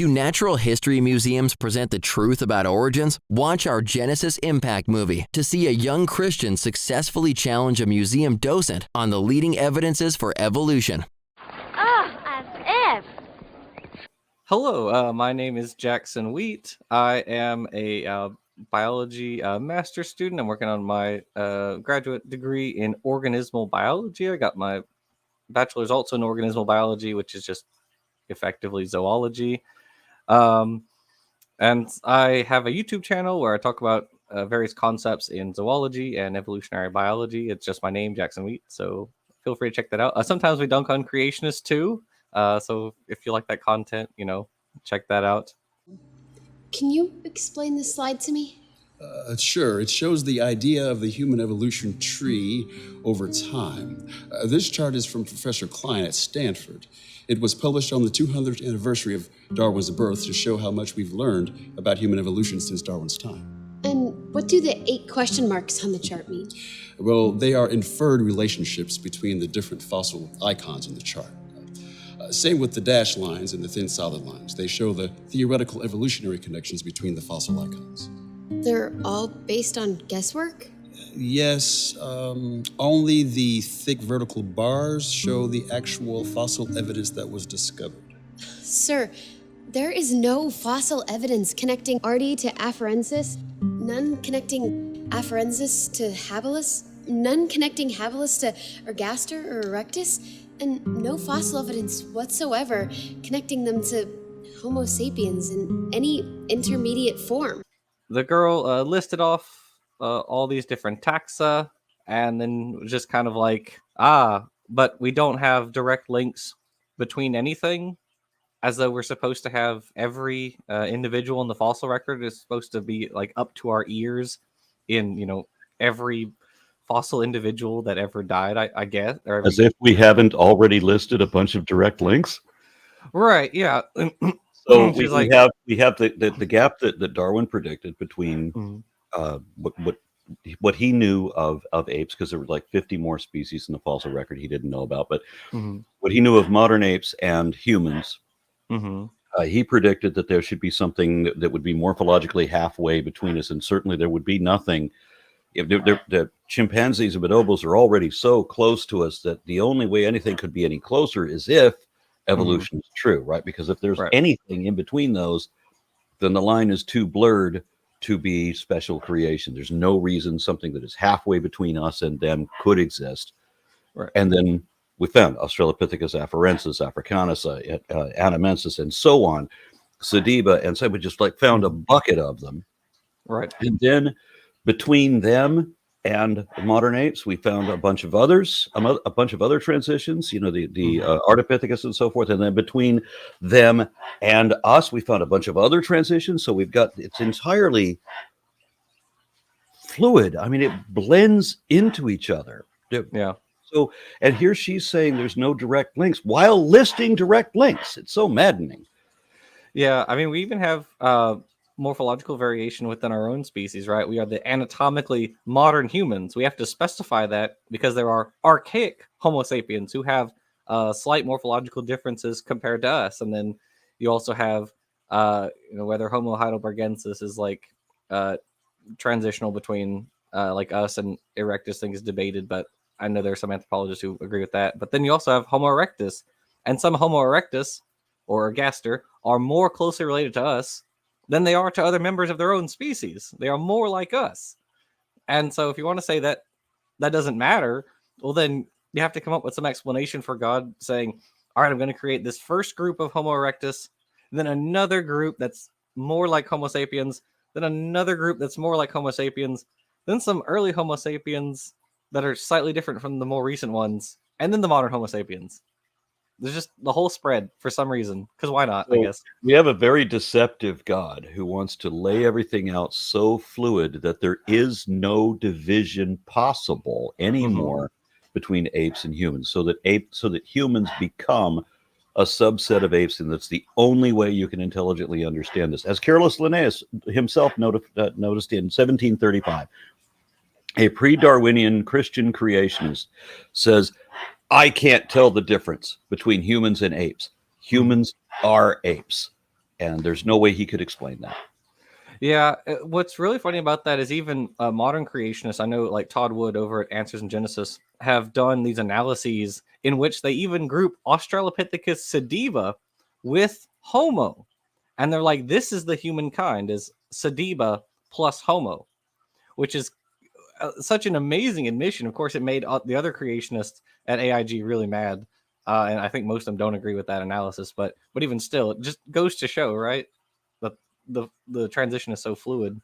Do natural history museums present the truth about origins? Watch our Genesis Impact movie to see a young Christian successfully challenge a museum docent on the leading evidences for evolution. As if. Hello, my name is Jackson Wheat. I am a biology master's student. I'm working on my graduate degree in organismal biology. I got my bachelor's also in organismal biology, which is just effectively zoology. And I have a YouTube channel where I talk about various concepts in zoology and evolutionary biology. It's just my name, Jackson Wheat. So feel free to check that out. Sometimes we dunk on creationists too. So if you like that content, check that out. Can you explain this slide to me? Sure. It shows the idea of the human evolution tree over time. This chart is from Professor Klein at Stanford. It was published on the 200th anniversary of Darwin's birth to show how much we've learned about human evolution since Darwin's time. And what do the 8 question marks on the chart mean? Well, they are inferred relationships between the different fossil icons in the chart. Same with the dashed lines and the thin solid lines. They show the theoretical evolutionary connections between the fossil icons. They're all based on guesswork? Yes, only the thick vertical bars show the actual fossil evidence that was discovered. Sir, there is no fossil evidence connecting Artie to Afarensis, none connecting Afarensis to Habilis, none connecting Habilis to Ergaster or Erectus, and no fossil evidence whatsoever connecting them to Homo sapiens in any intermediate form. The girl listed off all these different taxa, and then just kind of like, but we don't have direct links between anything, as though we're supposed to have every individual in the fossil record is supposed to be like up to our ears in, every fossil individual that ever died, I guess. Or as if we haven't already listed a bunch of direct links. Right, yeah. So we have the gap that Darwin predicted between what he knew of apes, because there were like 50 more species in the fossil record he didn't know about, but what he knew of modern apes and humans, he predicted that there should be something that would be morphologically halfway between us, and certainly there would be nothing. If the chimpanzees and bonobos are already so close to us that the only way anything could be any closer is if evolution is true, right? Because if there's anything in between those, then the line is too blurred to be special creation. There's no reason something that is halfway between us and them could exist. Right. And then we found Australopithecus afarensis, Africanus, Anamensis, and so on, Sediba, and so we just like found a bucket of them. Right. And then between them and modern apes, we found a bunch of others, a bunch of other transitions, the Ardipithecus and so forth. And then between them and us, we found a bunch of other transitions. So it's entirely fluid. I mean, it blends into each other. Yeah. So, and here she's saying there's no direct links while listing direct links. It's so maddening. Yeah. I mean, we even have, morphological variation within our own species, right? We are the anatomically modern humans. We have to specify that because there are archaic Homo sapiens who have slight morphological differences compared to us. And then you also have, whether Homo heidelbergensis is like transitional between like us and erectus, thing is debated, but I know there are some anthropologists who agree with that. But then you also have Homo erectus, and some Homo erectus or ergaster are more closely related to us than they are to other members of their own species. They are more like us. And so if you want to say that that doesn't matter, well, then you have to come up with some explanation for God saying, all right, I'm going to create this first group of Homo erectus, then another group that's more like Homo sapiens, then another group that's more like Homo sapiens, then some early Homo sapiens that are slightly different from the more recent ones, and then the modern Homo sapiens. There's just the whole spread for some reason, because why not, I guess. We have a very deceptive God who wants to lay everything out so fluid that there is no division possible anymore between apes and humans, so that humans become a subset of apes, and that's the only way you can intelligently understand this. As Carolus Linnaeus himself noticed in 1735, a pre-Darwinian Christian creationist says, I can't tell the difference between humans and apes. Humans are apes. And there's no way he could explain that. Yeah, what's really funny about that is even modern creationists, I know like Todd Wood over at Answers in Genesis, have done these analyses in which they even group Australopithecus sediba with Homo. And they're like, this is the humankind, is sediba plus Homo, which is such an amazing admission. Of course, it made the other creationists at AIG really mad. And I think most of them don't agree with that analysis. But even still, it just goes to show, right? The transition is so fluid.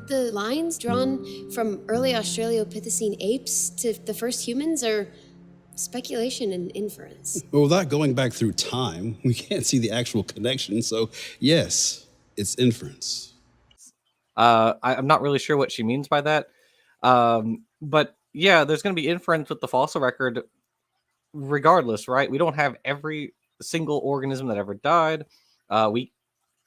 The lines drawn from early Australopithecine apes to the first humans are speculation and inference. Well, without going back through time, we can't see the actual connection. So, yes, it's inference. I'm not really sure what she means by that. But yeah, there's going to be inference with the fossil record regardless, right? We don't have every single organism that ever died. We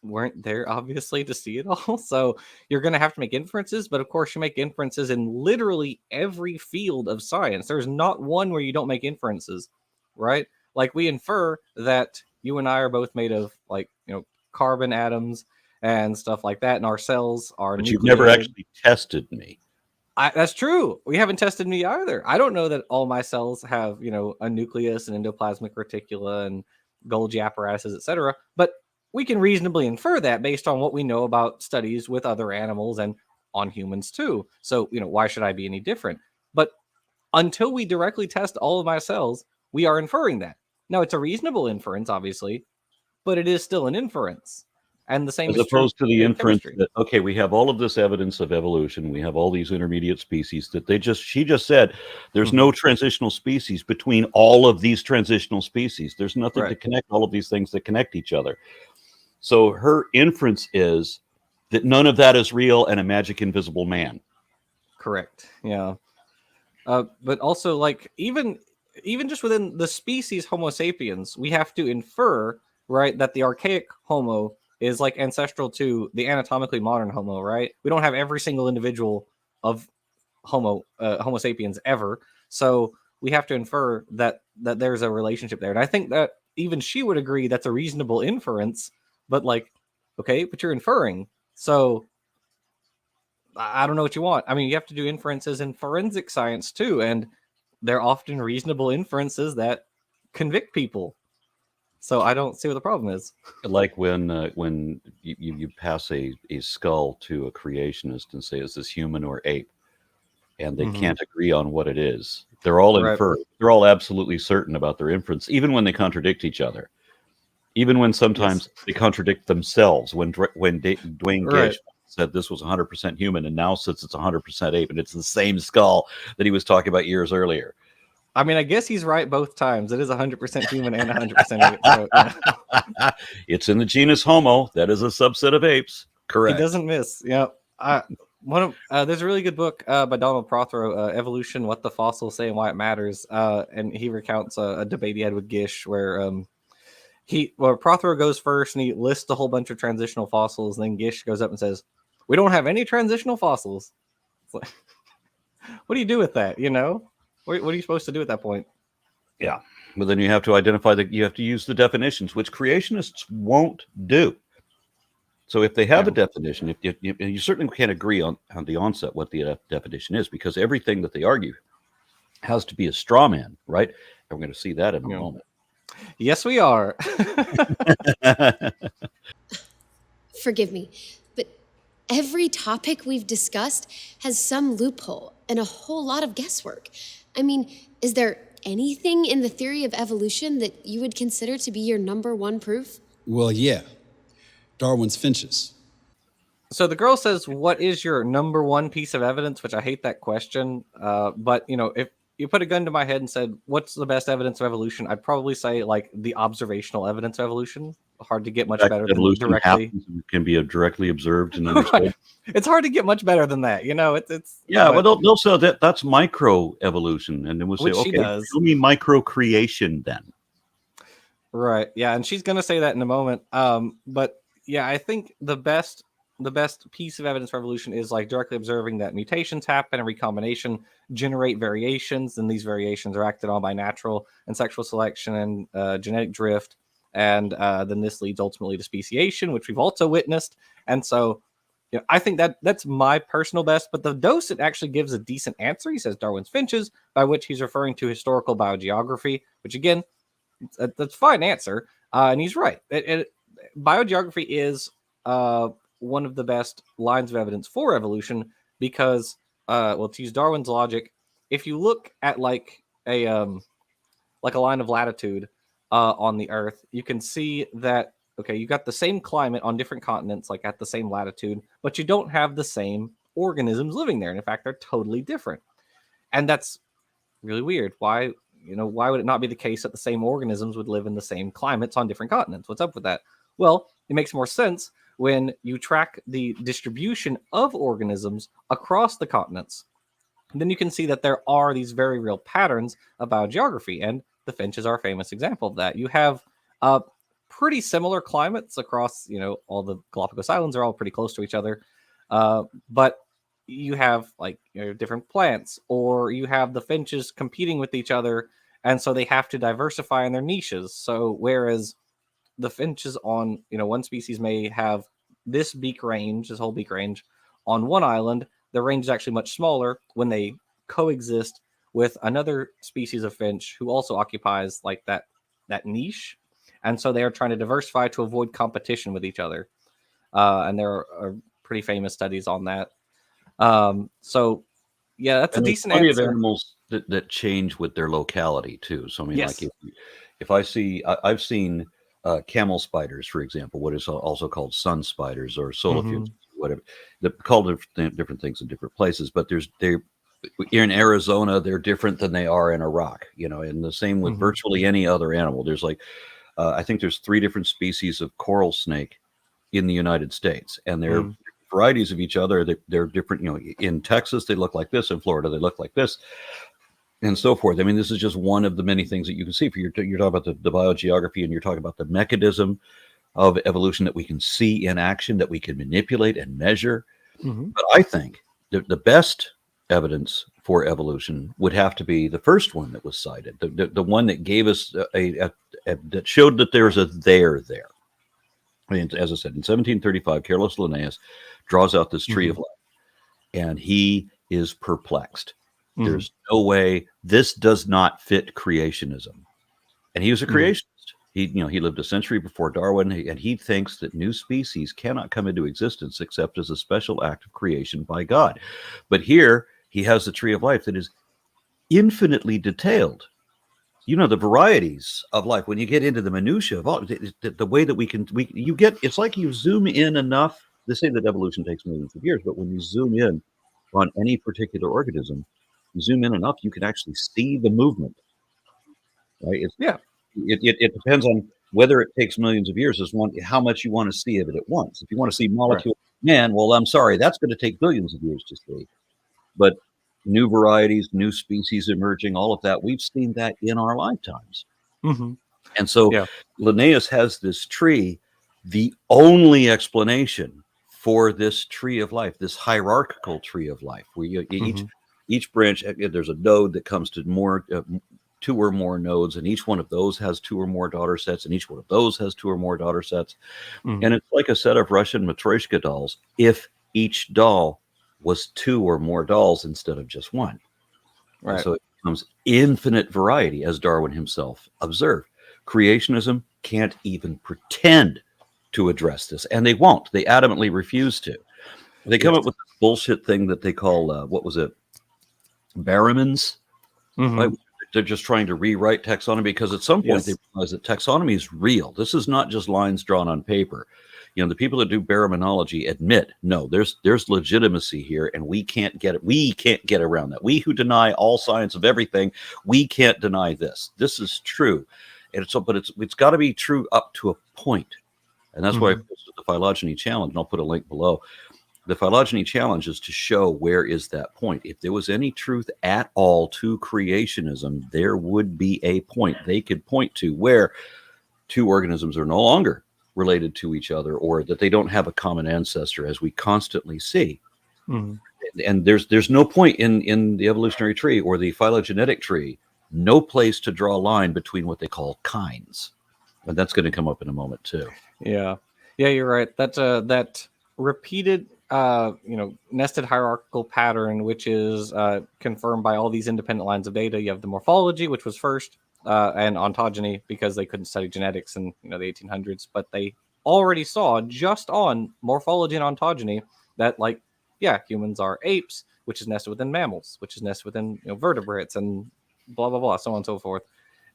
weren't there obviously to see it all, so you're going to have to make inferences. But of course you make inferences in literally every field of science. There's not one where you don't make inferences, right? Like we infer that you and I are both made of, like, carbon atoms and stuff like that, and our cells are but you've never actually tested me. That's true. We haven't tested me either. I don't know that all my cells have a nucleus and endoplasmic reticula and Golgi apparatuses, etc. But we can reasonably infer that based on what we know about studies with other animals and on humans too. So, why should I be any different? But until we directly test all of my cells, we are inferring that. Now, it's a reasonable inference, obviously, but it is still an inference. And the same as is opposed true to the inference chemistry. that, okay, we have all of this evidence of evolution. We have all these intermediate species that she just said, there's no transitional species between all of these transitional species. There's nothing to connect all of these things that connect each other. So her inference is that none of that is real and a magic invisible man. Correct. Yeah. But also, like, even just within the species Homo sapiens, we have to infer, right, that the archaic Homo is like ancestral to the anatomically modern Homo, right? We don't have every single individual of Homo sapiens ever, so we have to infer that there's a relationship there. And I think that even she would agree that's a reasonable inference. But like, okay, but you're inferring, so I don't know what you want. I mean, you have to do inferences in forensic science too, and they're often reasonable inferences that convict people. So I don't see what the problem is. Like when you pass a skull to a creationist and say, is this human or ape? And they can't agree on what it is. They're all they're all absolutely certain about their inference, even when they contradict each other. Even when sometimes they contradict themselves. When Dwayne Gage said this was 100% human and now says it's 100% ape, and it's the same skull that he was talking about years earlier. I mean, I guess he's right both times. It is 100% human and 100% ape. So, yeah. It's in the genus Homo. That is a subset of apes. Correct. He doesn't miss. Yeah. There's a really good book by Donald Prothero, Evolution: What the Fossils Say and Why It Matters. And he recounts a debate he had with Gish where Prothero goes first and he lists a whole bunch of transitional fossils. And then Gish goes up and says, "We don't have any transitional fossils." It's like, what do you do with that? What are you supposed to do at that point? Yeah, but then you have to identify that you have to use the definitions, which creationists won't do. So if they have a definition, if you certainly can't agree on the onset what the definition is, because everything that they argue has to be a straw man, right? And we're going to see that in a moment. Yes, we are. Forgive me, but every topic we've discussed has some loophole and a whole lot of guesswork. I mean, is there anything in the theory of evolution that you would consider to be your number one proof? Well, yeah. Darwin's finches. So the girl says, what is your number one piece of evidence? Which I hate that question. But, if you put a gun to my head and said, what's the best evidence of evolution? I'd probably say, like, the observational evidence of evolution. Hard to get much better than directly. Can be directly observed and understood. Right. It's hard to get much better than that. It's yeah. Well, they'll say that's micro evolution, and then we'll say, okay, show me micro creation then. Right. Yeah, and she's gonna say that in a moment. But yeah, I think the best piece of evidence for evolution is like directly observing that mutations happen and recombination generate variations, and these variations are acted on by natural and sexual selection and genetic drift. and then this leads ultimately to speciation, which we've also witnessed. And so, I think that's my personal best, but the docent actually gives a decent answer. He says Darwin's finches, by which he's referring to historical biogeography, which again, that's a fine answer. And he's right. Biogeography is one of the best lines of evidence for evolution because, to use Darwin's logic, if you look at like a line of latitude on the Earth, you can see that, okay, you got the same climate on different continents, like at the same latitude, but you don't have the same organisms living there. And in fact, they're totally different. And that's really weird. Why would it not be the case that the same organisms would live in the same climates on different continents? What's up with that? Well, it makes more sense when you track the distribution of organisms across the continents. And then you can see that there are these very real patterns of biogeography, and the finches are a famous example of that. You have pretty similar climates across, all the Galapagos Islands are all pretty close to each other. But you have different plants, or you have the finches competing with each other. And so they have to diversify in their niches. So whereas the finches on, one species may have this whole beak range on one island, the range is actually much smaller when they coexist with another species of finch who also occupies that niche. And so they are trying to diversify to avoid competition with each other. And there are pretty famous studies on that. So, yeah, that's a decent answer. Plenty of animals that change with their locality, too. So, I mean, yes. like if I've seen camel spiders, for example, what is also called sun spiders or solifuges, whatever. They're called different things in different places, but they're in Arizona, they're different than they are in Iraq, and the same with virtually any other animal. There's I think there's 3 different species of coral snake in the United States, and they're varieties of each other. They're different. In Texas, they look like this. In Florida, they look like this, and so forth. I mean, this is just one of the many things that you can see. You're talking about the biogeography, and you're talking about the mechanism of evolution that we can see in action, that we can manipulate and measure. But I think the best evidence for evolution would have to be the first one that was cited, the one that gave us that showed that there's a there. I mean, as I said, in 1735, Carolus Linnaeus draws out this tree of life, and he is perplexed. There's no way this does not fit creationism, and he was a creationist. He lived a century before Darwin, and he thinks that new species cannot come into existence except as a special act of creation by God. But here he has the tree of life that is infinitely detailed. The varieties of life, when you get into the minutiae of all the way that you get, it's like you zoom in enough. They say that evolution takes millions of years, but when you zoom in on any particular organism, you zoom in enough, you can actually see the movement. Right? It depends on whether it takes millions of years, how much you want to see of it at once. If you want to see molecule man, well, I'm sorry, that's going to take billions of years to see. But new varieties, new species emerging, all of that, we've seen that in our lifetimes. And so Linnaeus has this tree, the only explanation for this tree of life, this hierarchical tree of life, where each branch, there's a node that comes to more 2 or more nodes, and each one of those has 2 or more daughter sets, and each one of those has 2 or more daughter sets. And it's like a set of Russian Matryoshka dolls if each doll was 2 or more dolls instead of just 1. Right. So it becomes infinite variety, as Darwin himself observed. Creationism can't even pretend to address this, and they won't. They adamantly refuse to. They come up with this bullshit thing that they call, Barrowmans? Right? They're just trying to rewrite taxonomy because at some point they realize that taxonomy is real. This is not just lines drawn on paper. The people that do baraminology admit, no, there's legitimacy here, and we can't get around that. We who deny all science of everything, we can't deny this. This is true, and it's got to be true up to a point, and that's why I posted the Phylogeny challenge, and I'll put a link below. The Phylogeny challenge is to show where is that point. If there was any truth at all to creationism, there would be a point they could point to where 2 organisms are no longer related to each other, or that they don't have a common ancestor, as we constantly see. And there's no point in the evolutionary tree or the phylogenetic tree, no place to draw a line between what they call kinds. And that's going to come up in a moment too. Yeah, you're right. That repeated, nested hierarchical pattern, which is confirmed by all these independent lines of data. You have the morphology, which was first, and ontogeny, because they couldn't study genetics in the 1800s, but they already saw just on morphology and ontogeny that, like, yeah, humans are apes, which is nested within mammals, which is nested within vertebrates, and blah blah blah, so on and so forth.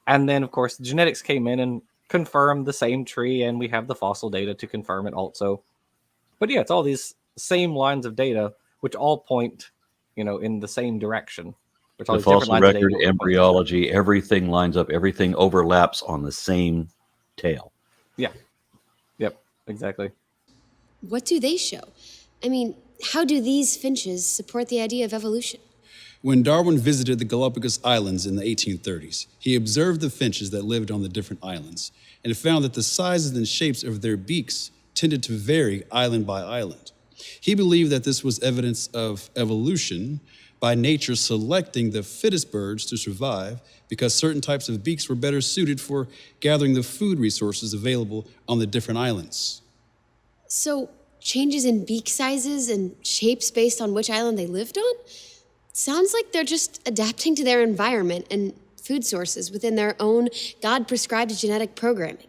And then, of course, genetics came in and confirmed the same tree, and we have the fossil data to confirm it also. But yeah, it's all these same lines of data which all point, in the same direction. The fossil record, embryology, everything lines up, everything overlaps on the same tail. Yeah. Yep, exactly. What do they show? I mean, how do these finches support the idea of evolution? When Darwin visited the Galapagos Islands in the 1830s, he observed the finches that lived on the different islands and found that the sizes and shapes of their beaks tended to vary island by island. He believed that this was evidence of evolution, by nature selecting the fittest birds to survive because certain types of beaks were better suited for gathering the food resources available on the different islands. So, changes in beak sizes and shapes based on which island they lived on? Sounds like they're just adapting to their environment and food sources within their own God-prescribed genetic programming.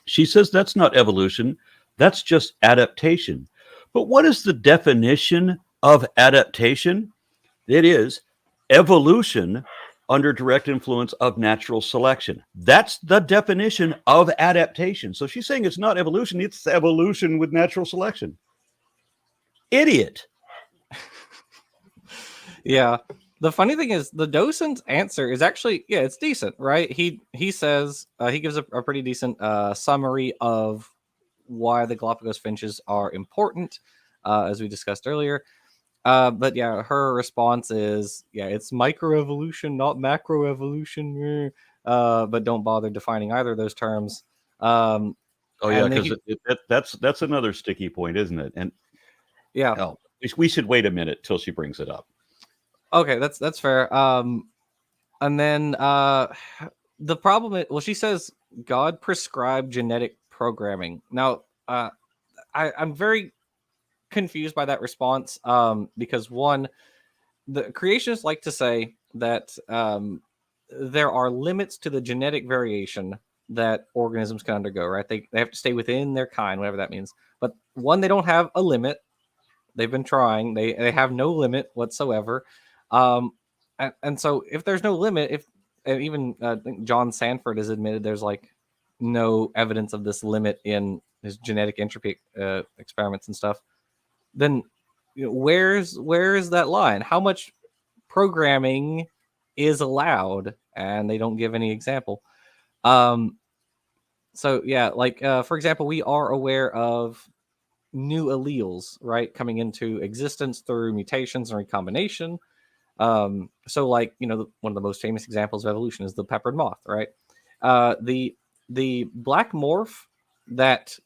She says that's not evolution, that's just adaptation. But what is the definition of adaptation? It is evolution under direct influence of natural selection. That's the definition of adaptation. So she's saying it's not evolution, it's evolution with natural selection. Idiot. Yeah. The funny thing is, the docent's answer is actually, it's decent, right? He says, he gives a pretty decent summary of why the Galapagos finches are important, as we discussed earlier. But yeah, her response is, it's microevolution, not macroevolution. But don't bother defining either of those terms. Because that's another sticky point, isn't it? And yeah, we should wait a minute till she brings it up. Okay, that's fair. And then the problem is, she says God prescribed genetic programming. Now, I'm very confused by that response, because one, the creationists like to say that there are limits to the genetic variation that organisms can undergo, right? They have to stay within their kind, whatever that means. But one, they don't have a limit. They've been trying. They have no limit whatsoever. And so if there's no limit, and even I think John Sanford has admitted there's like no evidence of this limit in his genetic entropy experiments and stuff, then where's that line? How much programming is allowed? And they don't give any example. So yeah, like for example, we are aware of new alleles, right, coming into existence through mutations and recombination. So like, one of the most famous examples of evolution is the peppered moth, right? The black morph that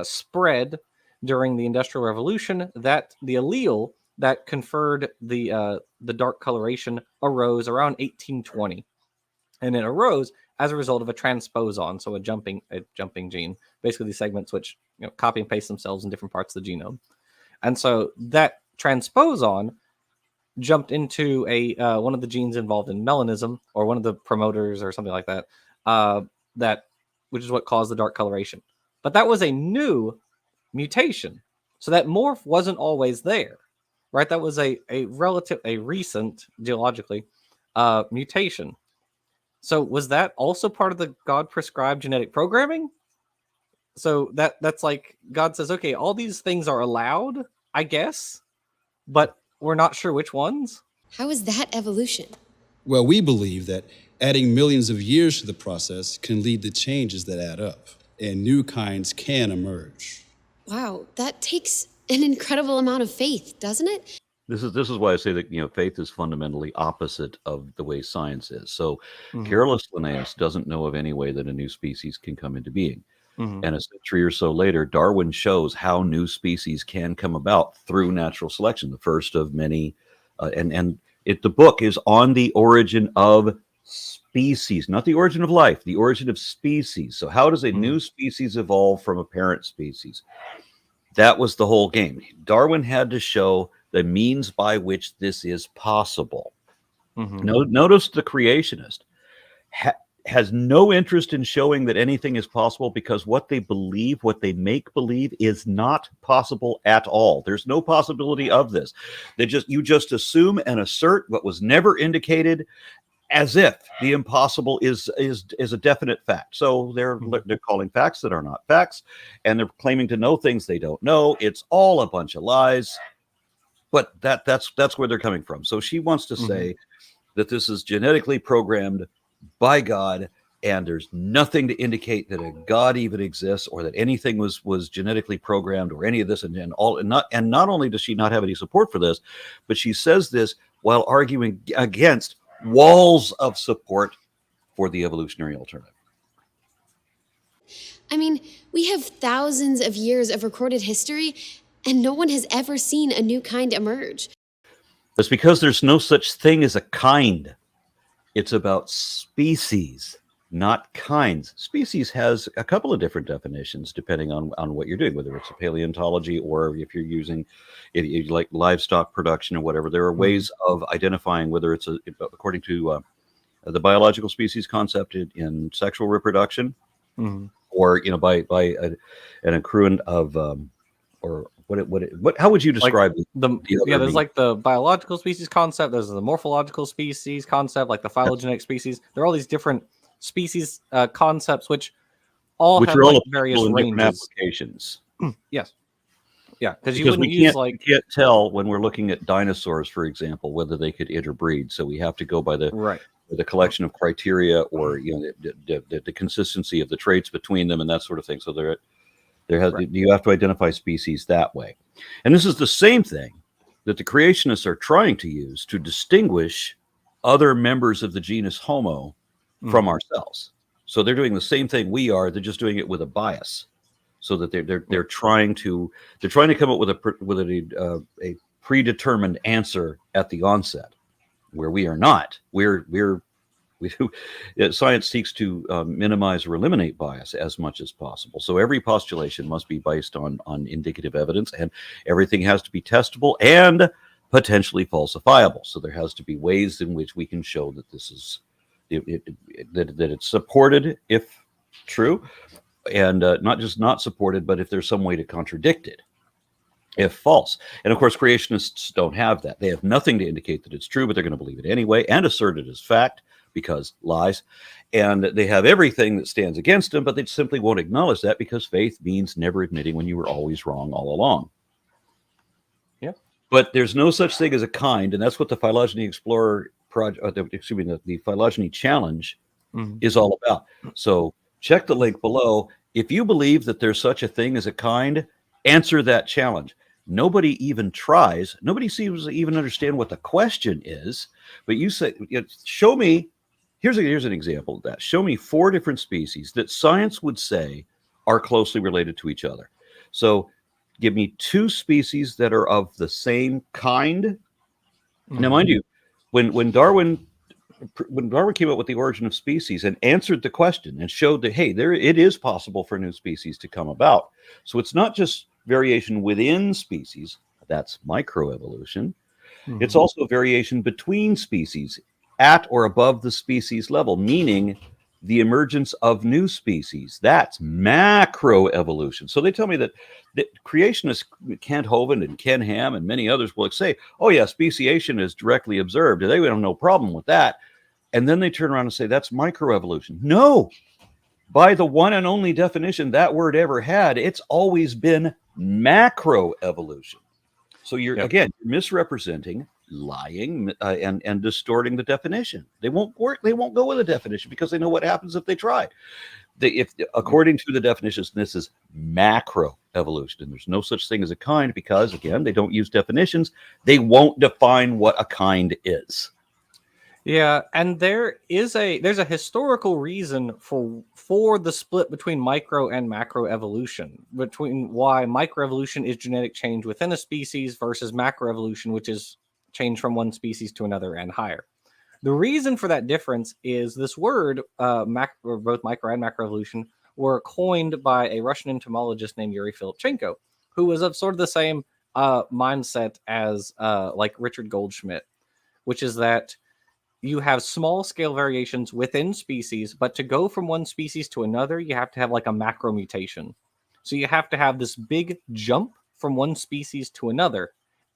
spread during the Industrial Revolution, that the allele that conferred the dark coloration arose around 1820, and it arose as a result of a transposon, so a jumping gene, basically these segments which copy and paste themselves in different parts of the genome, and so that transposon jumped into a one of the genes involved in melanism, or one of the promoters or something like that, which is what caused the dark coloration. But that was a new mutation, so that morph wasn't always there, right? That was a recent, geologically, mutation. So was that also part of the God prescribed genetic programming? So that's like God says, okay, all these things are allowed, I guess, but we're not sure which ones. How is that evolution? Well, we believe that adding millions of years to the process can lead to changes that add up, and new kinds can emerge. Wow, that takes an incredible amount of faith, doesn't it? This is why I say that faith is fundamentally opposite of the way science is. So Carolus Linnaeus doesn't know of any way that a new species can come into being. And a century or so later, Darwin shows how new species can come about through natural selection, the first of many. The book is On the Origin of Species. species, not the origin of life, the origin of species. So how does a new species evolve from a parent species? That was the whole game. Darwin had to show the means by which this is possible. Notice the creationist has no interest in showing that anything is possible, because what they believe, what they make believe, is not possible at all. There's no possibility of this. You just assume and assert what was never indicated, as if the impossible is a definite fact. So they're calling facts that are not facts, and they're claiming to know things they don't know. It's all a bunch of lies. But that's where they're coming from. So she wants to say that this is genetically programmed by God, and there's nothing to indicate that a God even exists, or that anything was genetically programmed, or any of this, and not only does she not have any support for this, but she says this while arguing against walls of support for the evolutionary alternative. I mean, we have thousands of years of recorded history, and no one has ever seen a new kind emerge. That's because there's no such thing as a kind. It's about species, not kinds. Species has a couple of different definitions depending on what you're doing, whether it's a paleontology or if you're using like livestock production or whatever. There are ways of identifying whether it's according to the biological species concept in sexual reproduction, or by an accruent of or what how would you describe there's like the biological species concept, there's the morphological species concept, like the phylogenetic species. There are all these different species concepts which have are all various ranges, applications. Yes. Yeah, because you wouldn't use we can't tell when we're looking at dinosaurs, for example, whether they could interbreed. So we have to go by the collection of criteria, or the consistency of the traits between them and that sort of thing. So you have to identify species that way. And this is the same thing that the creationists are trying to use to distinguish other members of the genus Homo from ourselves. So they're doing the same thing we are. They're just doing it with a bias, so that they're trying to come up with a predetermined answer at the onset, where we are not. Science seeks to minimize or eliminate bias as much as possible. So every postulation must be based on indicative evidence, and everything has to be testable and potentially falsifiable. So there has to be ways in which we can show that this is that it's supported if true, and not just not supported, but if there's some way to contradict it if false. And of course, creationists don't have that. They have nothing to indicate that it's true, but they're going to believe it anyway and assert it as fact, because lies. And they have everything that stands against them, but they simply won't acknowledge that, because faith means never admitting when you were always wrong all along. Yeah. But there's no such thing as a kind, and that's what the Phylogeny Explorer project, the Phylogeny Challenge is all about. So check the link below. If you believe that there's such a thing as a kind, answer that challenge. Nobody even tries. Nobody seems to even understand what the question is. But you say, show me. Here's an example of that. Show me 4 different species that science would say are closely related to each other. So give me 2 species that are of the same kind. Now, mind you, when Darwin came up with the origin of species and answered the question and showed that, hey, it is possible for new species to come about. So it's not just variation within species, that's microevolution. It's also variation between species at or above the species level, meaning the emergence of new species. That's macroevolution. So they tell me that creationists, Kent Hovind and Ken Ham and many others, will say, oh yeah, speciation is directly observed. They have no problem with that. And then they turn around and say, that's microevolution. No, by the one and only definition that word ever had, it's always been macroevolution. So you're again misrepresenting, lying, and distorting the definition. They won't work. They won't go with a definition because they know what happens if they try. If according to the definitions, this is macroevolution, and there's no such thing as a kind, because again, they don't use definitions. They won't define what a kind is. Yeah, and there's a historical reason for the split between micro and macroevolution, between why microevolution is genetic change within a species versus macroevolution, which is change from one species to another and higher. The reason for that difference is this word, both micro and macroevolution, were coined by a Russian entomologist named Yuri Filipchenko, who was of sort of the same mindset as like Richard Goldschmidt, which is that you have small scale variations within species, but to go from one species to another, you have to have like a macro mutation. So you have to have this big jump from one species to another.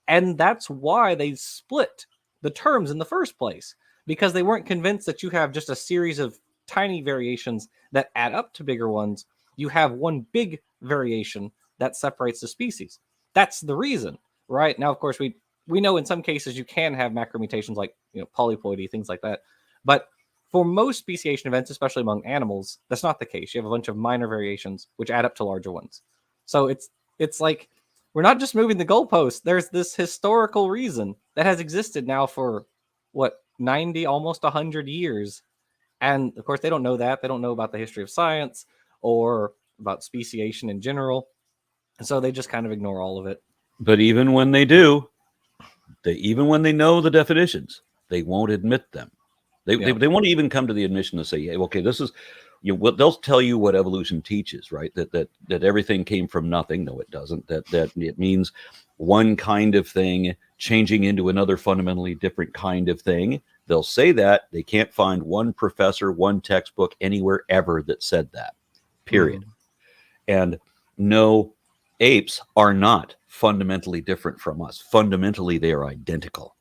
And that's why they split the terms in the first place, because they weren't convinced that you have just a series of tiny variations that add up to bigger ones. You have one big variation that separates the species. That's the reason, right? Now, of course, we know in some cases you can have macromutations like polyploidy, things like that. But for most speciation events, especially among animals, that's not the case. You have a bunch of minor variations which add up to larger ones. So it's like we're not just moving the goalposts. There's this historical reason that has existed now for 90, almost 100 years. And of course, they don't know that. They don't know about the history of science or about speciation in general. And so they just kind of ignore all of it. But even when they do, even when they know the definitions, they won't admit them. They won't even come to the admission to say, yeah, okay, this is, they'll tell you what evolution teaches, right? That everything came from nothing. No, it doesn't. That it means one kind of thing changing into another fundamentally different kind of thing. They'll say that. They can't find one professor, one textbook anywhere ever that said that, period. And no, apes are not fundamentally different from us. Fundamentally, they are identical.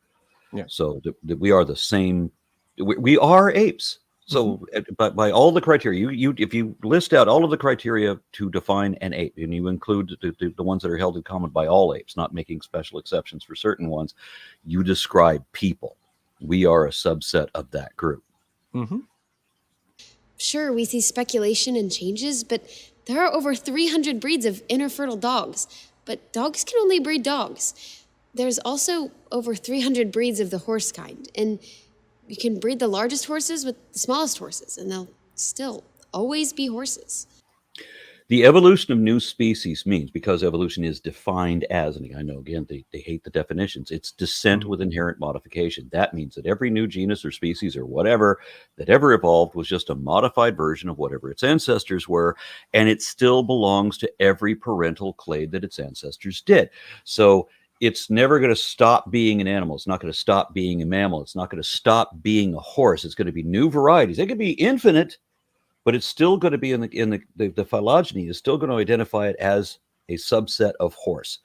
Yeah. So we are the same. We are apes. So, but by all the criteria, if you list out all of the criteria to define an ape, and you include the ones that are held in common by all apes, not making special exceptions for certain ones, you describe people. We are a subset of that group. Sure, we see speculation and changes, but there are over 300 breeds of infertile dogs. But dogs can only breed dogs. There's also over 300 breeds of the horse kind, and you can breed the largest horses with the smallest horses, and they'll still always be horses. The evolution of new species means, because evolution is defined as, and I know, again, they hate the definitions, it's descent with inherent modification. That means that every new genus or species or whatever that ever evolved was just a modified version of whatever its ancestors were, and it still belongs to every parental clade that its ancestors did. So it's never going to stop being an animal. It's not going to stop being a mammal. It's not going to stop being a horse. It's going to be new varieties. They could be infinite, but it's still going to be the phylogeny is still going to identify it as a subset of horse.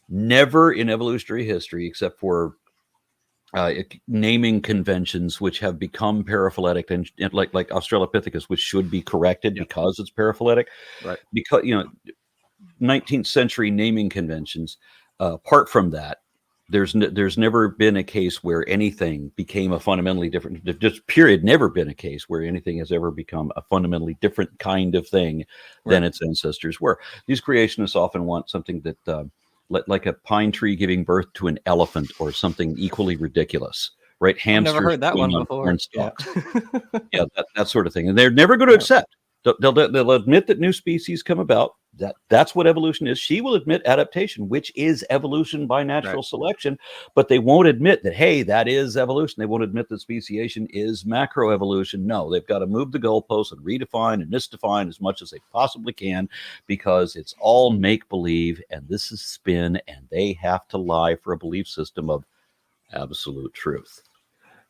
Never in evolutionary history, except for naming conventions, which have become paraphyletic, and like Australopithecus, which should be corrected because it's paraphyletic. Right. Because 19th century naming conventions. Apart from that, there's never been a case where anything became a fundamentally different, just period, never been a case where anything has ever become a fundamentally different kind of thing than its ancestors were. These creationists often want something that, like a pine tree giving birth to an elephant or something equally ridiculous, right? Hamsters. I've never heard that one before. Yeah, that sort of thing. And they're never going to accept. They'll admit that new species come about. That's what evolution is. She will admit adaptation, which is evolution by natural selection, but they won't admit that, hey, that is evolution. They won't admit that speciation is macroevolution. No, they've got to move the goalposts and redefine and misdefine as much as they possibly can, because it's all make-believe, and this is spin, and they have to lie for a belief system of absolute truth.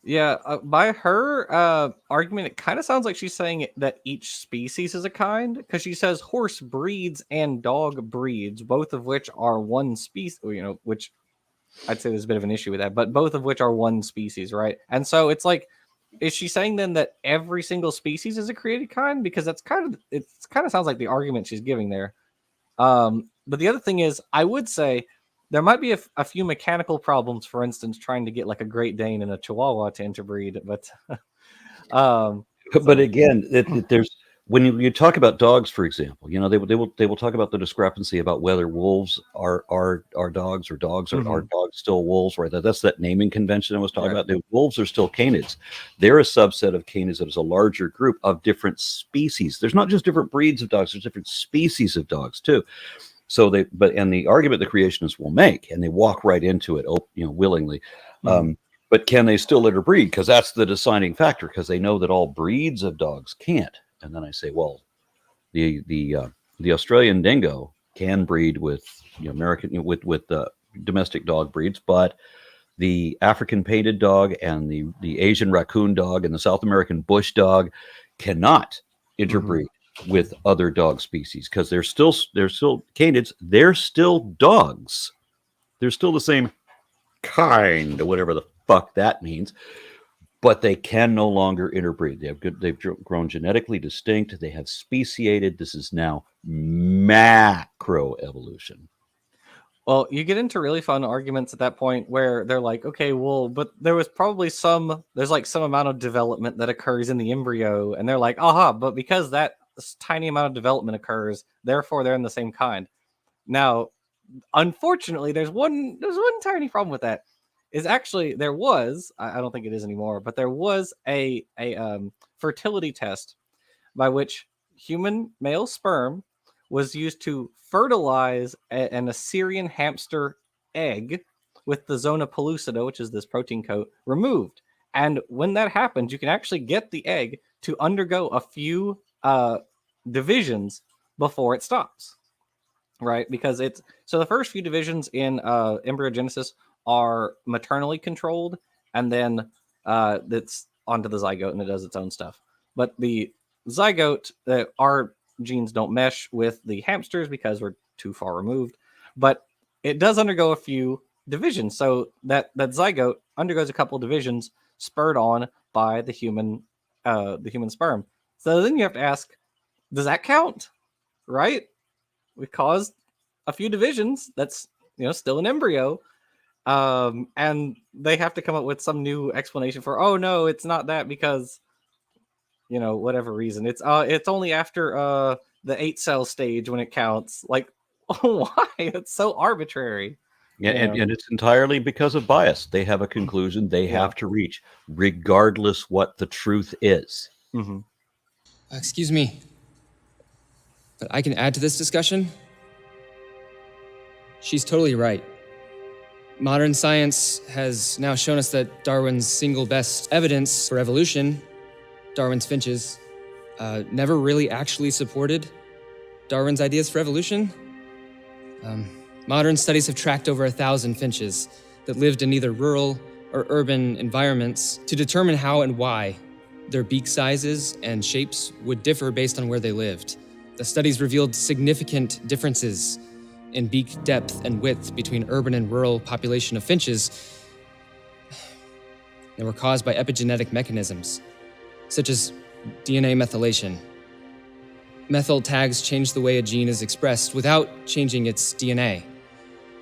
Yeah, by her argument, it kind of sounds like she's saying that each species is a kind, because she says horse breeds and dog breeds, both of which are one species, which I'd say there's a bit of an issue with that, but both of which are one species, right? And so it's like, is she saying then that every single species is a created kind? Because it kind of sounds like the argument she's giving there. But the other thing is, I would say there might be a few mechanical problems, for instance, trying to get like a Great Dane and a Chihuahua to interbreed. But but again, there's when you talk about dogs, for example, they will talk about the discrepancy about whether wolves are dogs or dogs are dogs still wolves, right? That's that naming convention I was talking about. The wolves are still canids. They're a subset of canids that is a larger group of different species. There's not just different breeds of dogs, there's different species of dogs too. So and the argument the creationists will make, and they walk right into it, willingly, But can they still interbreed? Because that's the deciding factor. Because they know that all breeds of dogs can't. And then I say, well, the Australian dingo can breed with American with domestic dog breeds, but the African painted dog and the Asian raccoon dog and the South American bush dog cannot interbreed with other dog species because they're still canids. They're still dogs. They're still the same kind, or whatever the fuck that means. But they can no longer interbreed. They've grown genetically distinct. They have speciated. This is now macroevolution. Well, you get into really fun arguments at that point where they're like, okay, well, but there's like some amount of development that occurs in the embryo, and they're like, but because that tiny amount of development occurs, therefore they're in the same kind. Now, unfortunately, there's one tiny problem with that. Is actually I don't think it is anymore, but there was a fertility test by which human male sperm was used to fertilize an Assyrian hamster egg with the zona pellucida, which is this protein coat, removed. And when that happens, you can actually get the egg to undergo a few divisions before it stops, right? Because so the first few divisions in embryogenesis are maternally controlled, and then that's onto the zygote and it does its own stuff. But the zygote, our genes don't mesh with the hamsters because we're too far removed, but it does undergo a few divisions. So that zygote undergoes a couple of divisions spurred on by the human sperm. So then you have to ask, does that count? Right? We caused a few divisions. That's still an embryo. And they have to come up with some new explanation for, oh no, it's not that because whatever reason. It's only after the 8-cell stage when it counts. Like, why? It's so arbitrary. Yeah, and it's entirely because of bias. They have a conclusion they have to reach, regardless what the truth is. Mm-hmm. Excuse me, but I can add to this discussion. She's totally right. Modern science has now shown us that Darwin's single best evidence for evolution, Darwin's finches, never really actually supported Darwin's ideas for evolution. Modern studies have tracked over 1,000 finches that lived in either rural or urban environments to determine how and why their beak sizes and shapes would differ based on where they lived. The studies revealed significant differences in beak depth and width between urban and rural population of finches that were caused by epigenetic mechanisms, such as DNA methylation. Methyl tags change the way a gene is expressed without changing its DNA.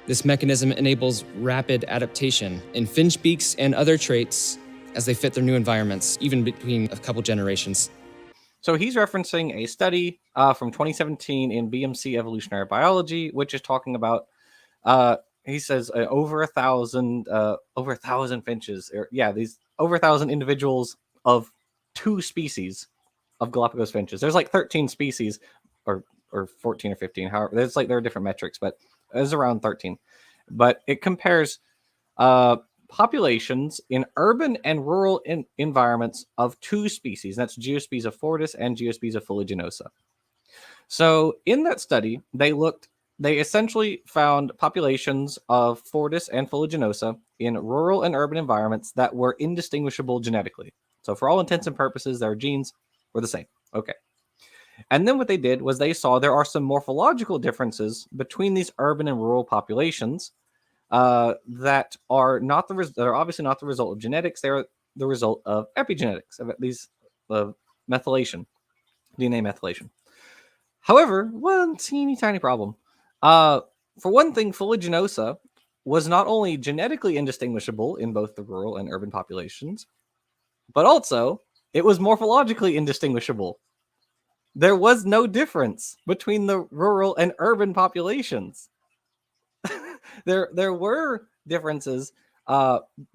This mechanism enables rapid adaptation in finch beaks and other traits as they fit their new environments, even between a couple generations. So he's referencing a study from 2017 in BMC Evolutionary Biology, which is talking about, he says, over 1,000 finches. These over 1,000 individuals of 2 species of Galapagos finches. There's like 13 species, or 14 or 15. However, there are different metrics, but it's around 13. But it compares populations in urban and rural environments of 2 species. That's Geospiza fortis and Geospiza phylogenosa. So in that study, they essentially found populations of fortis and phylogenosa in rural and urban environments that were indistinguishable genetically. So for all intents and purposes, their genes were the same. Okay. And then what they did was they saw there are some morphological differences between these urban and rural populations that are obviously not the result of genetics. They're the result of epigenetics, of these methylation, DNA methylation. However, one teeny tiny problem. For one thing, phylogenosa was not only genetically indistinguishable in both the rural and urban populations, but also it was morphologically indistinguishable. There was no difference between the rural and urban populations. There were differences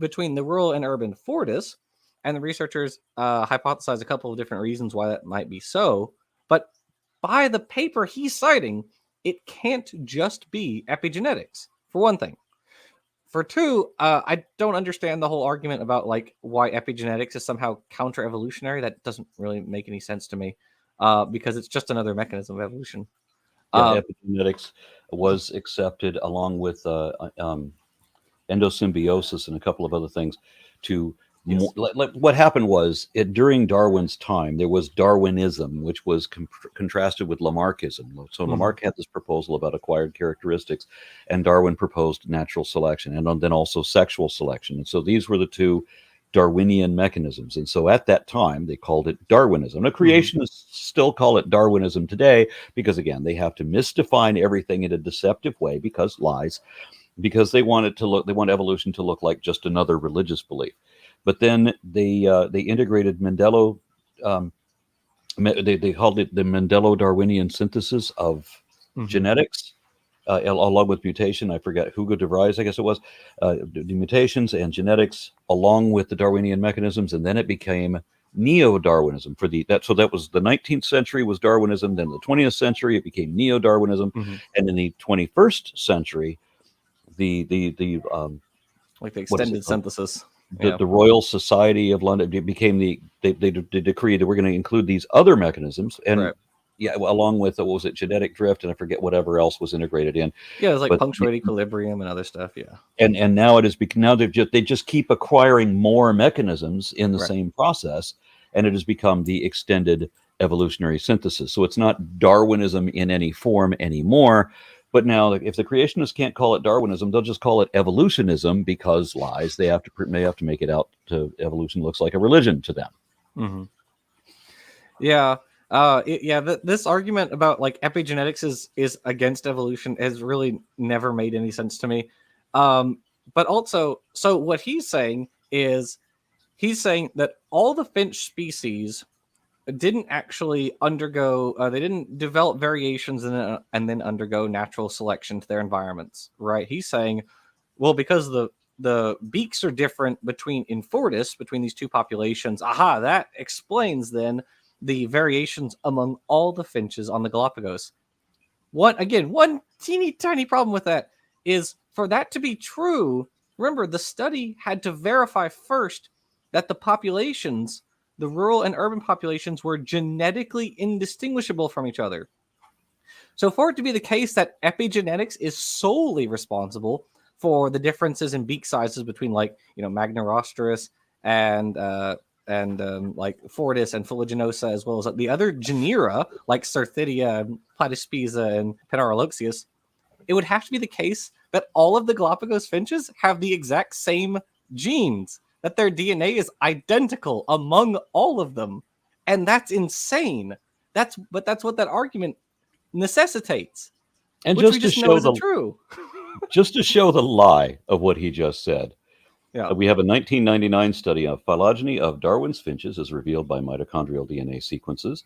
between the rural and urban fortis, and the researchers hypothesized a couple of different reasons why that might be so. But by the paper he's citing, it can't just be epigenetics, for one thing. for two, I don't understand the whole argument about like why epigenetics is somehow counter-evolutionary. That doesn't really make any sense to me, because it's just another mechanism of evolution. Yeah, epigenetics was accepted along with endosymbiosis and a couple of other things to what happened was during Darwin's time there was Darwinism, which was contrasted with Lamarckism. So Lamarck had this proposal about acquired characteristics, and Darwin proposed natural selection and then also sexual selection. And so these were the two Darwinian mechanisms. And so at that time they called it Darwinism. Now creationists still call it Darwinism today because, again, they have to misdefine everything in a deceptive way because lies, because they want evolution to look like just another religious belief. But then they integrated Mendelo. They called it the Mendelo-Darwinian synthesis of genetics, along with mutation. I forget Hugo de Vries, I guess it was, the mutations and genetics along with the Darwinian mechanisms, and then it became neo-Darwinism so that was the 19th century was Darwinism. Then the 20th century it became neo-Darwinism, and in the 21st century, the like the extended synthesis. The Royal Society of London became they decreed that we're going to include these other mechanisms, and along with what was it, genetic drift, and I forget whatever else was integrated in. Yeah, it was like punctuate equilibrium and other stuff. Yeah, and now it is now they just keep acquiring more mechanisms in the same process, and it has become the extended evolutionary synthesis. So it's not Darwinism in any form anymore. But now, if the creationists can't call it Darwinism, they'll just call it evolutionism because lies. They have to make it out to evolution looks like a religion to them. Yeah, this argument about like epigenetics is against evolution has really never made any sense to me. But also, so what he's saying is that all the finch species didn't actually undergo they didn't develop variations and then undergo natural selection to their environments, right? He's saying, well, because the beaks are different between these two populations, that explains then the variations among all the finches on the Galapagos. One teeny tiny problem with that is, for that to be true, remember the study had to verify first that the populations, the rural and urban populations, were genetically indistinguishable from each other. So for it to be the case that epigenetics is solely responsible for the differences in beak sizes between, like, Magnarostrus and like Fortis and Phylogenosa, as well as the other genera like Certhidia, Platyspeza, and Penaroloxius, it would have to be the case that all of the Galapagos finches have the exact same genes, that their DNA is identical among all of them. And that's insane. That's what that argument necessitates. And which just we just to know show isn't true. Just to show the lie of what he just said, we have a 1999 study of phylogeny of Darwin's finches as revealed by mitochondrial DNA sequences.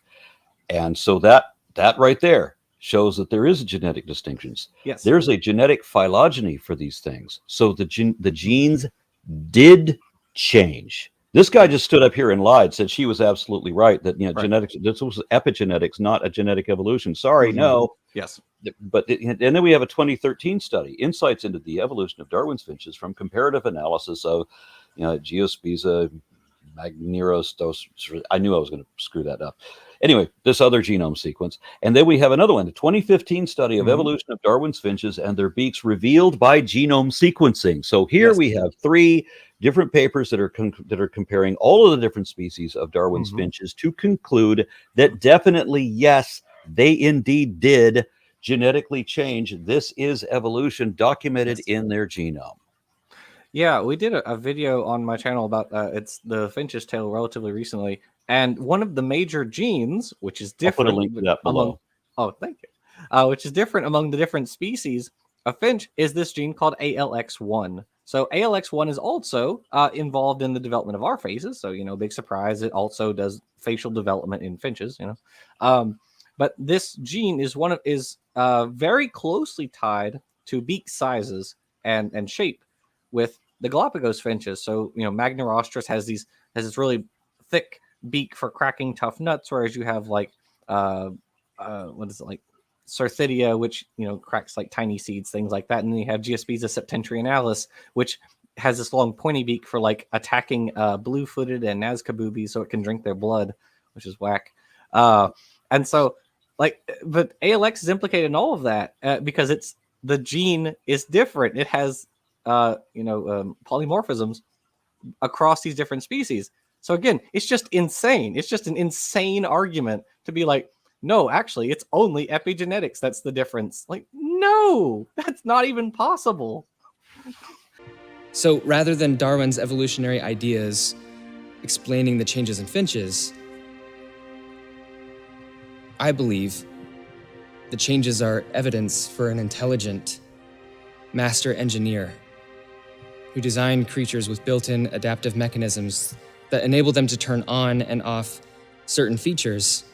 And so that right there shows that there is genetic distinctions. Yes. There's a genetic phylogeny for these things. So the genes did change. This guy just stood up here and lied, said she was absolutely right, that genetics, this was epigenetics, not a genetic evolution. Sorry, no. Yes. But and then we have a 2013 study, Insights into the Evolution of Darwin's Finches from Comparative Analysis of Geospiza, Magnerostos. I knew I was going to screw that up. Anyway, this other genome sequence. And then we have another one, the 2015 study of evolution of Darwin's finches and their beaks revealed by genome sequencing. So here we have three different papers that are comparing all of the different species of Darwin's finches to conclude that definitely, yes, they indeed did genetically change. This is evolution documented in their genome. Yeah, we did a video on my channel about it's the finch's tail relatively recently, and one of the major genes, which is different, I'll put a link to that below. Thank you. Which is different among the different species of finch is this gene called ALX1. So ALX1 is also involved in the development of our faces. So big surprise, it also does facial development in finches. But this gene is very closely tied to beak sizes and shape with the Galapagos finches. So Magnarostrus has this really thick beak for cracking tough nuts, whereas you have like what is it, like Certhidia, which cracks like tiny seeds, things like that, and then you have Geospiza septentrionalis, which has this long pointy beak for like attacking blue-footed and Nazca boobies, so it can drink their blood, which is whack. And so, but ALX is implicated in all of that because the gene is different. It has polymorphisms across these different species. So again, it's just insane. It's just an insane argument to be like, no, actually, it's only epigenetics that's the difference. Like, no, that's not even possible. So rather than Darwin's evolutionary ideas explaining the changes in finches, I believe the changes are evidence for an intelligent master engineer who designed creatures with built-in adaptive mechanisms that enable them to turn on and off certain features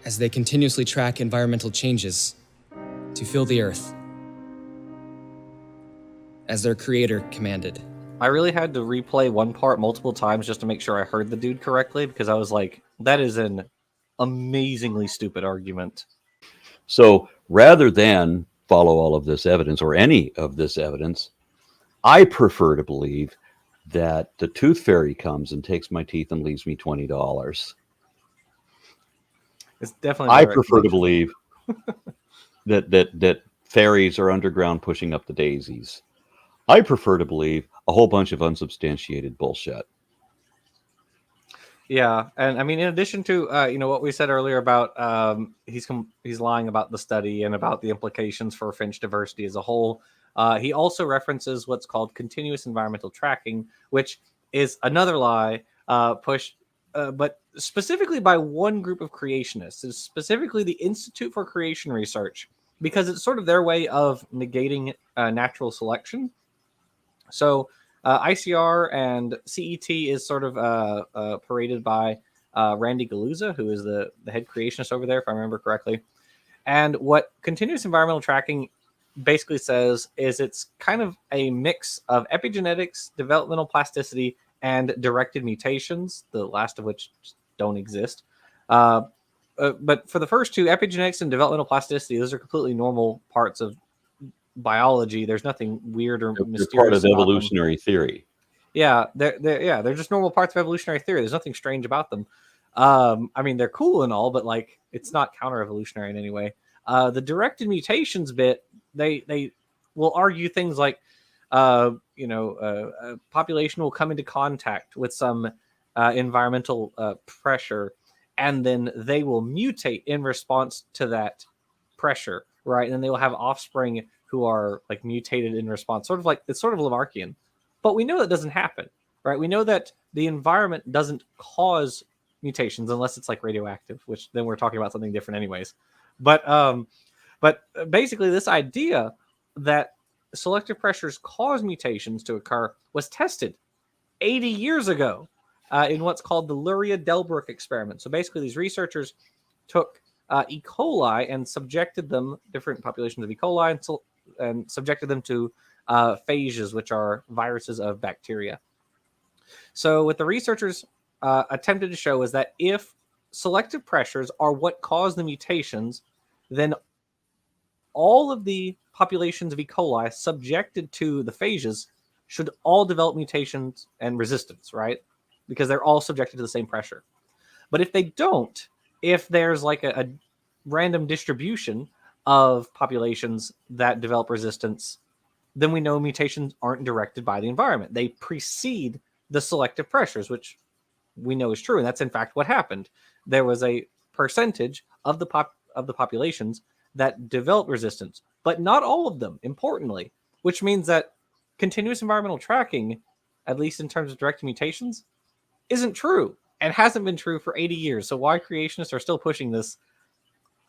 as they continuously track environmental changes to fill the earth, as their creator commanded. I really had to replay one part multiple times just to make sure I heard the dude correctly, because I was like, that is an amazingly stupid argument. So rather than follow all of this evidence or any of this evidence, I prefer to believe that the tooth fairy comes and takes my teeth and leaves me $20. It's definitely. I prefer to believe that fairies are underground pushing up the daisies. I prefer to believe a whole bunch of unsubstantiated bullshit. Yeah, and I mean, in addition to what we said earlier about he's lying about the study and about the implications for Finch diversity as a whole, he also references what's called continuous environmental tracking, which is another lie pushed, but specifically by one group of creationists, is specifically the Institute for Creation Research, because it's sort of their way of negating natural selection. So ICR and CET is sort of paraded by Randy Galuza, who is the head creationist over there, if I remember correctly. And what continuous environmental tracking basically says is it's kind of a mix of epigenetics, developmental plasticity, and directed mutations, the last of which just don't exist. But for the first two, epigenetics and developmental plasticity, those are completely normal parts of biology. There's nothing weird or mysterious. They're part of evolutionary theory. Yeah, they're just normal parts of evolutionary theory. There's nothing strange about them. I mean, they're cool and all, but like it's not counter-evolutionary in any way. The directed mutations bit, they will argue things like, a population will come into contact with some environmental pressure, and then they will mutate in response to that pressure, right? And then they will have offspring who are like mutated in response, it's sort of Lamarckian. But we know that doesn't happen, right? We know that the environment doesn't cause mutations unless it's like radioactive, which then we're talking about something different anyways. But basically this idea that selective pressures cause mutations to occur was tested 80 years ago in what's called the Luria-Delbruck experiment. So basically these researchers took E. coli and subjected them, different populations of E. coli, and subjected them to phages, which are viruses of bacteria. So what the researchers attempted to show is that if selective pressures are what cause the mutations, then all of the populations of E. coli subjected to the phages should all develop mutations and resistance, right? Because they're all subjected to the same pressure. But if they don't, if there's like a random distribution of populations that develop resistance, then we know mutations aren't directed by the environment. They precede the selective pressures, which we know is true. And that's in fact what happened. There was a percentage of the populations that developed resistance, but not all of them, importantly, which means that continuous environmental tracking, at least in terms of direct mutations, isn't true and hasn't been true for 80 years. So why creationists are still pushing this,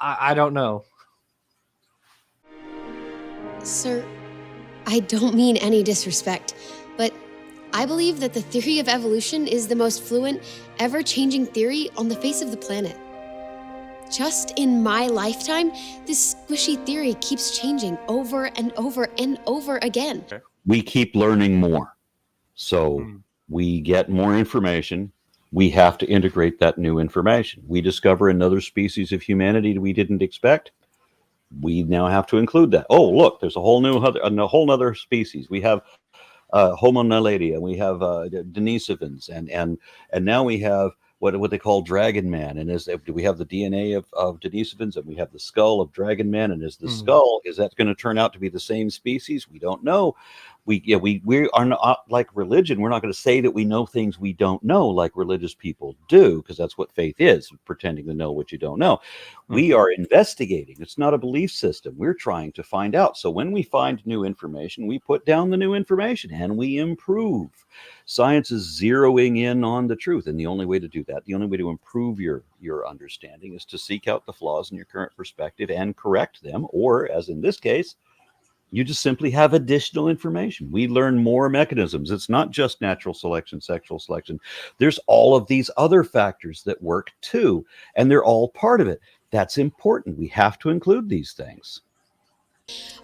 I don't know. Sir, I don't mean any disrespect, but I believe that the theory of evolution is the most fluent, ever-changing theory on the face of the planet. Just in my lifetime, this squishy theory keeps changing over and over and over again. We keep learning more. So we get more information. We have to integrate that new information. We discover another species of humanity we didn't expect. we now have to include that. Oh, look, there's a whole other species. We have Homo naledi, and we have Denisovans, and now we have what they call Dragon Man. And do we have the DNA of Denisovans, and we have the skull of Dragon Man? And is the skull, is that going to turn out to be the same species? We don't know. We are not like religion. We're not going to say that we know things we don't know like religious people do, because that's what faith is, pretending to know what you don't know. We are investigating. It's not a belief system. We're trying to find out. So when we find new information, we put down the new information and we improve. Science is zeroing in on the truth. And the only way to do that, the only way to improve your understanding, is to seek out the flaws in your current perspective and correct them. Or, as in this case, you just simply have additional information. We learn more mechanisms. It's not just natural selection, sexual selection. There's all of these other factors that work too, and they're all part of it. That's important. We have to include these things.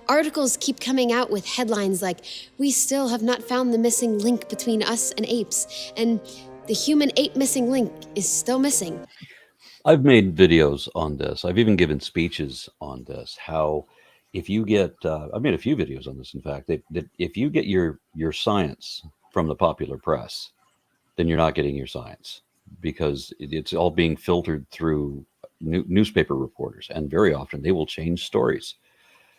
Articles keep coming out with headlines like, "We still have not found the missing link between us and apes," and "The human-ape missing link is still missing." I've made videos on this. I've even given speeches on this, how if you get, I've made a few videos on this, in fact, that if you get your science from the popular press, then you're not getting your science, because it's all being filtered through newspaper reporters, and very often they will change stories.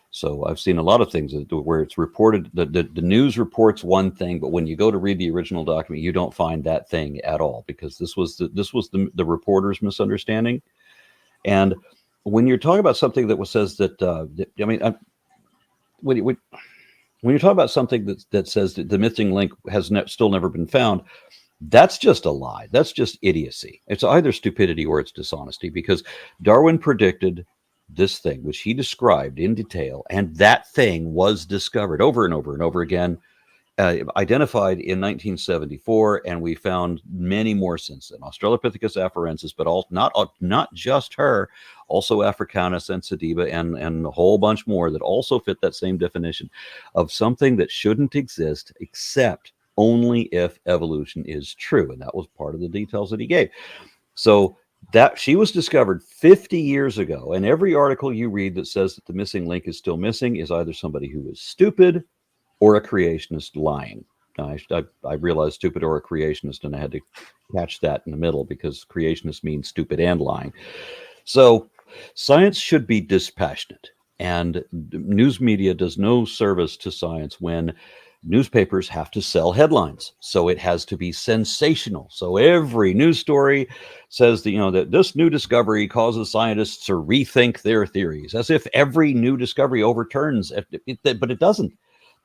So I've seen a lot of things where it's reported, the news reports one thing, but when you go to read the original document, you don't find that thing at all, because this was the reporter's misunderstanding. And when you're talking about something that says that, when you talk about something that says that the missing link has still never been found, that's just a lie. That's just idiocy. It's either stupidity or it's dishonesty, because Darwin predicted this thing, which he described in detail, and that thing was discovered over and over and over again, identified in 1974, and we found many more since then. Australopithecus afarensis, but not just her, also Africanus and Sediba, and a whole bunch more that also fit that same definition of something that shouldn't exist except only if evolution is true. And that was part of the details that he gave. So that she was discovered 50 years ago, and every article you read that says that the missing link is still missing is either somebody who is stupid or a creationist lying. I realized stupid or a creationist, and I had to catch that in the middle, because creationist means stupid and lying. So science should be dispassionate, and news media does no service to science when newspapers have to sell headlines. So it has to be sensational. So every news story says that, that this new discovery causes scientists to rethink their theories, as if every new discovery overturns it, but it doesn't.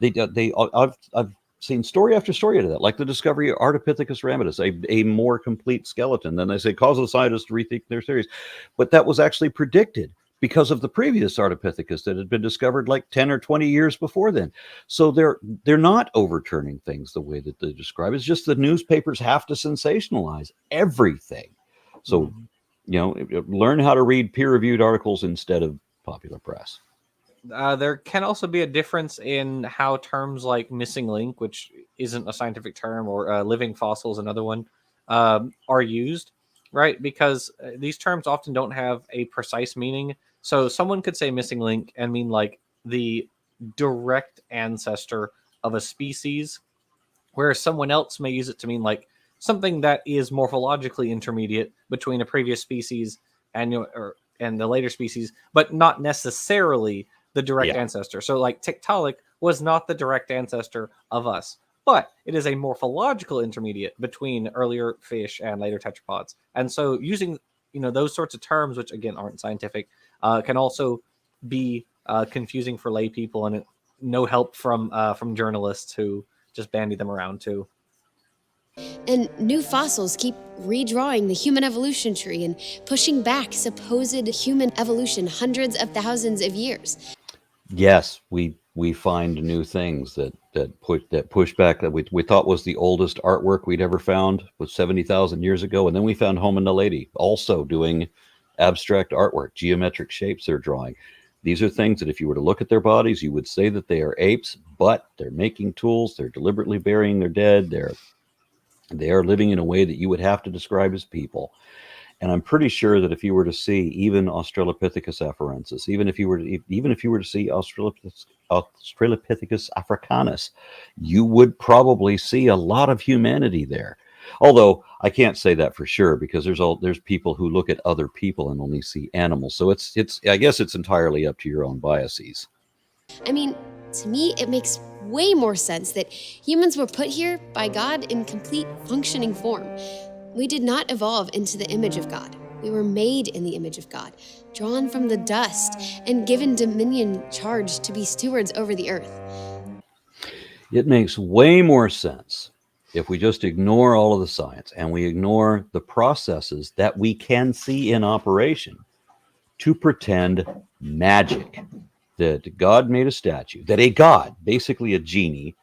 I've seen story after story out of that, like the discovery of Ardipithecus ramidus, a more complete skeleton. Then they say causes scientists to rethink their theories, but that was actually predicted because of the previous Ardipithecus that had been discovered like 10 or 20 years before then. So they're not overturning things the way that they describe. It's just the newspapers have to sensationalize everything. So, learn how to read peer-reviewed articles instead of popular press. There can also be a difference in how terms like missing link, which isn't a scientific term, or living fossils, another one, are used, right? Because these terms often don't have a precise meaning. So someone could say missing link and mean like the direct ancestor of a species, whereas someone else may use it to mean like something that is morphologically intermediate between a previous species and the later species, but not necessarily the direct ancestor. So like Tiktaalik was not the direct ancestor of us, but it is a morphological intermediate between earlier fish and later tetrapods. And so using those sorts of terms, which again aren't scientific, can also be confusing for lay people, and no help from journalists who just bandy them around too. And new fossils keep redrawing the human evolution tree and pushing back supposed human evolution hundreds of thousands of years. Yes, we find new things that push back that we thought was the oldest artwork we'd ever found, was 70,000 years ago, and then we found Homo naledi also doing abstract artwork, geometric shapes they're drawing. These are things that if you were to look at their bodies, you would say that they are apes, but they're making tools, they're deliberately burying their dead, they are living in a way that you would have to describe as people. And I'm pretty sure that if you were to see even Australopithecus afarensis, even if you were to see Australopithecus africanus, you would probably see a lot of humanity there. Although I can't say that for sure, because there's people who look at other people and only see animals. So it's I guess it's entirely up to your own biases. I mean, to me, it makes way more sense that humans were put here by God in complete functioning form. We did not evolve into the image of God. We were made in the image of God, drawn from the dust, and given dominion charged to be stewards over the earth. It makes way more sense if we just ignore all of the science and we ignore the processes that we can see in operation to pretend magic, that God made a statue, that a God, basically a genie,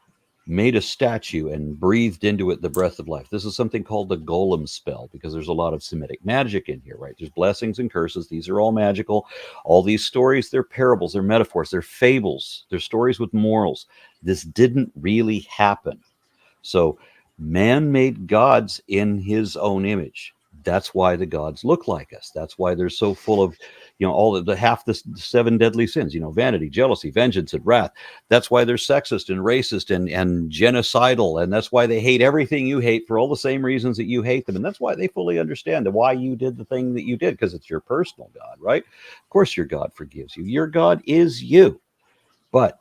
made a statue and breathed into it the breath of life. This is something called the golem spell, because there's a lot of Semitic magic in here, right? There's blessings and curses. These are all magical. All these stories, they're parables, they're metaphors, they're fables, they're stories with morals. This didn't really happen. So man made gods in his own image. That's why the gods look like us. That's why they're so full of, all of the half the 7 deadly sins, vanity, jealousy, vengeance, and wrath. That's why they're sexist and racist and genocidal. And that's why they hate everything you hate for all the same reasons that you hate them. And that's why they fully understand why you did the thing that you did, because it's your personal God, right? Of course, your God forgives you. Your God is you. But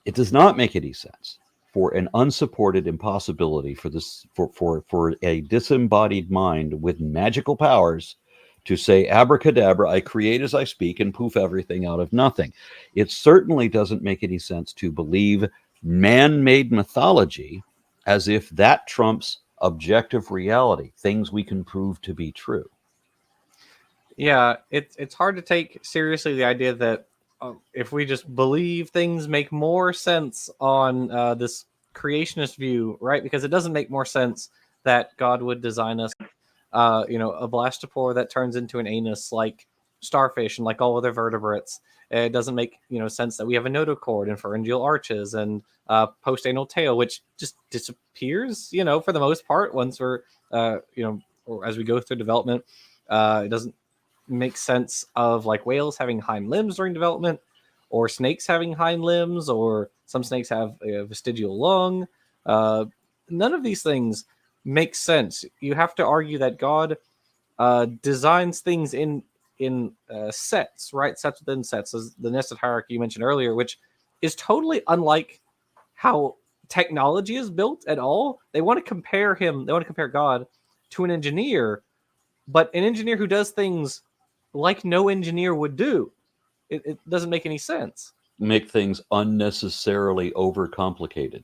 it does not make any sense for an unsupported impossibility for a disembodied mind with magical powers to say, abracadabra, I create as I speak, and poof everything out of nothing. It certainly doesn't make any sense to believe man-made mythology as if that trumps objective reality, things we can prove to be true. Yeah, it's hard to take seriously the idea that if we just believe things make more sense on this creationist view, right? Because it doesn't make more sense that God would design us, a blastopore that turns into an anus like starfish and like all other vertebrates. It doesn't make sense that we have a notochord and pharyngeal arches and postanal tail, which just disappears, for the most part once we're, or as we go through development. It doesn't make sense of like whales having hind limbs during development, or snakes having hind limbs, or some snakes have a vestigial lung. None of these things make sense. You have to argue that God designs things in sets, right? Sets within sets, as the nested hierarchy you mentioned earlier, which is totally unlike how technology is built at all. They want to compare God to an engineer, but an engineer who does things like no engineer would do. It doesn't make any sense. Make things unnecessarily overcomplicated.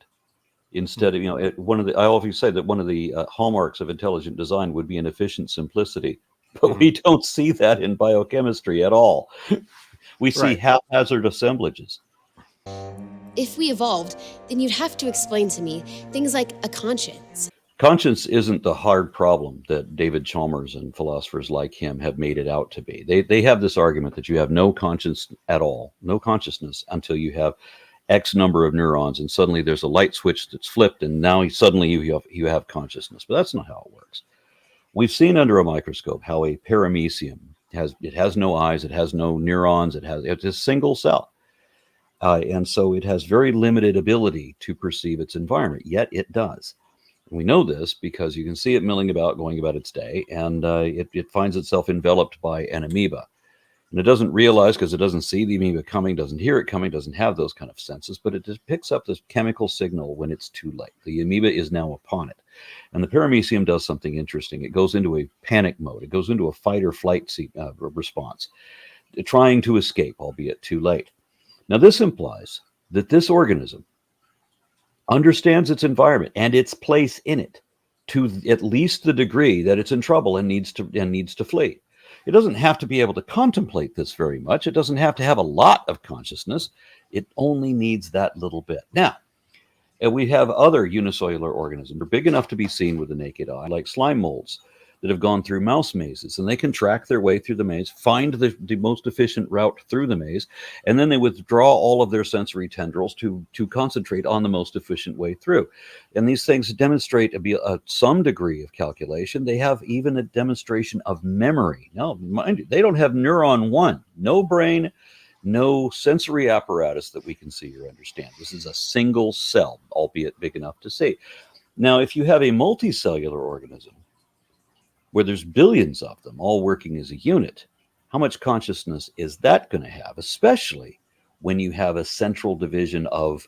Instead of, I always say that one of the hallmarks of intelligent design would be an efficient simplicity, but we don't see that in biochemistry at all. We see haphazard assemblages. If we evolved, then you'd have to explain to me things like a conscience. Conscience isn't the hard problem that David Chalmers and philosophers like him have made it out to be. They have this argument that you have no conscience at all, no consciousness, until you have X number of neurons, and suddenly there's a light switch that's flipped, and now suddenly you have consciousness. But that's not how it works. We've seen under a microscope how a paramecium has no eyes, it has no neurons, it's a single cell. And so it has very limited ability to perceive its environment, yet it does. We know this because you can see it milling about, going about its day, and it finds itself enveloped by an amoeba. And it doesn't realize, because it doesn't see the amoeba coming, doesn't hear it coming, doesn't have those kind of senses, but it just picks up this chemical signal when it's too late. The amoeba is now upon it. And the paramecium does something interesting. It goes into a panic mode. It goes into a fight or flight response, trying to escape, albeit too late. Now, this implies that this organism understands its environment and its place in it to at least the degree that it's in trouble and needs to flee. It doesn't have to be able to contemplate this very much. It doesn't have to have a lot of consciousness. It only needs that little bit. Now, we have other unicellular organisms that are big enough to be seen with the naked eye, like slime molds. that have gone through mouse mazes, and they can track their way through the maze, find the most efficient route through the maze, and then they withdraw all of their sensory tendrils to concentrate on the most efficient way through. And these things demonstrate some degree of calculation. They have even a demonstration of memory. Now, mind you, they don't have neuron one, no brain, no sensory apparatus that we can see or understand. This is a single cell, albeit big enough to see. Now, if you have a multicellular organism where there's billions of them all working as a unit, how much consciousness is that going to have, especially when you have a central division of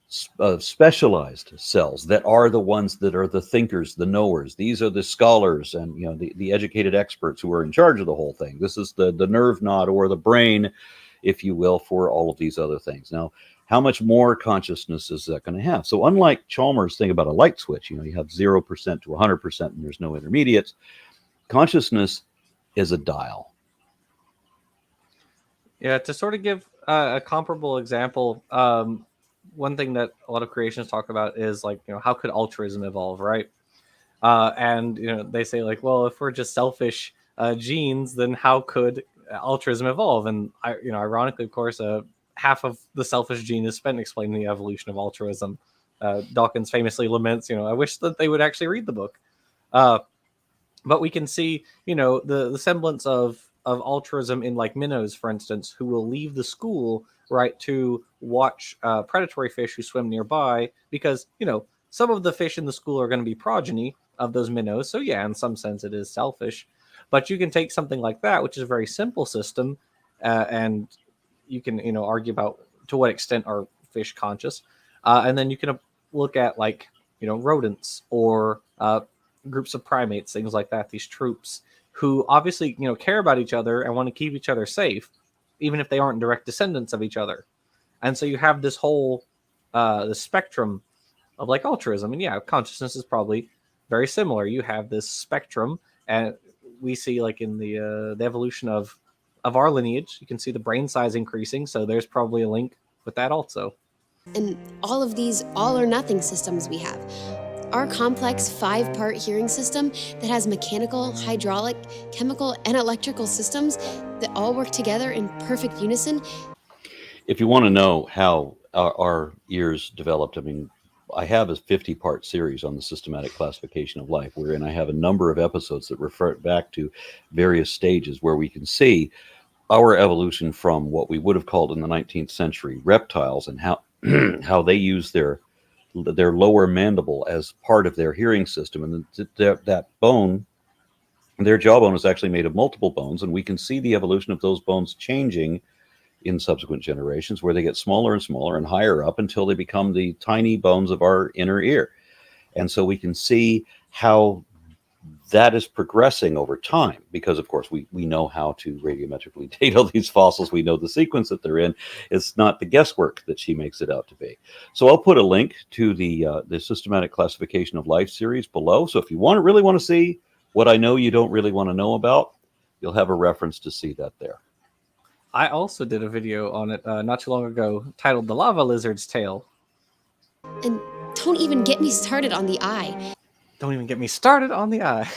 specialized cells that are the ones that are the thinkers, the knowers. These are the scholars and the educated experts who are in charge of the whole thing. This is the nerve knot or the brain, if you will, for all of these other things. Now, how much more consciousness is that going to have? So unlike Chalmers' thing about a light switch, you have 0% to 100% and there's no intermediates. Consciousness is a dial. Yeah, to sort of give a comparable example, one thing that a lot of creationists talk about is like, how could altruism evolve, right? And they say like, well, if we're just selfish genes, then how could altruism evolve? And ironically, of course, half of the selfish gene is spent explaining the evolution of altruism. Dawkins famously laments, I wish that they would actually read the book. But we can see, the semblance of altruism in like minnows, for instance, who will leave the school, right, to watch predatory fish who swim nearby because, some of the fish in the school are going to be progeny of those minnows. So yeah, in some sense it is selfish. But you can take something like that, which is a very simple system, and you can, argue about to what extent are fish conscious. And then you can look at like, rodents or groups of primates, things like that, these troops who obviously, care about each other and want to keep each other safe, even if they aren't direct descendants of each other. And so you have this whole the spectrum of like altruism. And yeah, consciousness is probably very similar. You have this spectrum, and we see like in the evolution of our lineage, you can see the brain size increasing. So there's probably a link with that also. And all of these all or nothing systems we have. Our complex 5-part hearing system that has mechanical, hydraulic, chemical, and electrical systems that all work together in perfect unison. If you want to know how our ears developed, I have a 50-part series on the systematic classification of life, wherein I have a number of episodes that refer back to various stages where we can see our evolution from what we would have called in the 19th century reptiles and how how they use their lower mandible as part of their hearing system. And that bone, their jawbone, is actually made of multiple bones. And we can see the evolution of those bones changing in subsequent generations, where they get smaller and smaller and higher up until they become the tiny bones of our inner ear. And so we can see how that is progressing over time, because of course we know how to radiometrically date all these fossils. We know the sequence that they're in. It's not the guesswork that she makes it out to be. So I'll put a link to the systematic classification of life series below. So if you really want to see what I know you don't really want to know about, you'll have a reference to see that there. I also did a video on it not too long ago titled The Lava Lizard's Tale. And don't even get me started on the eye. Don't even get me started on the eye.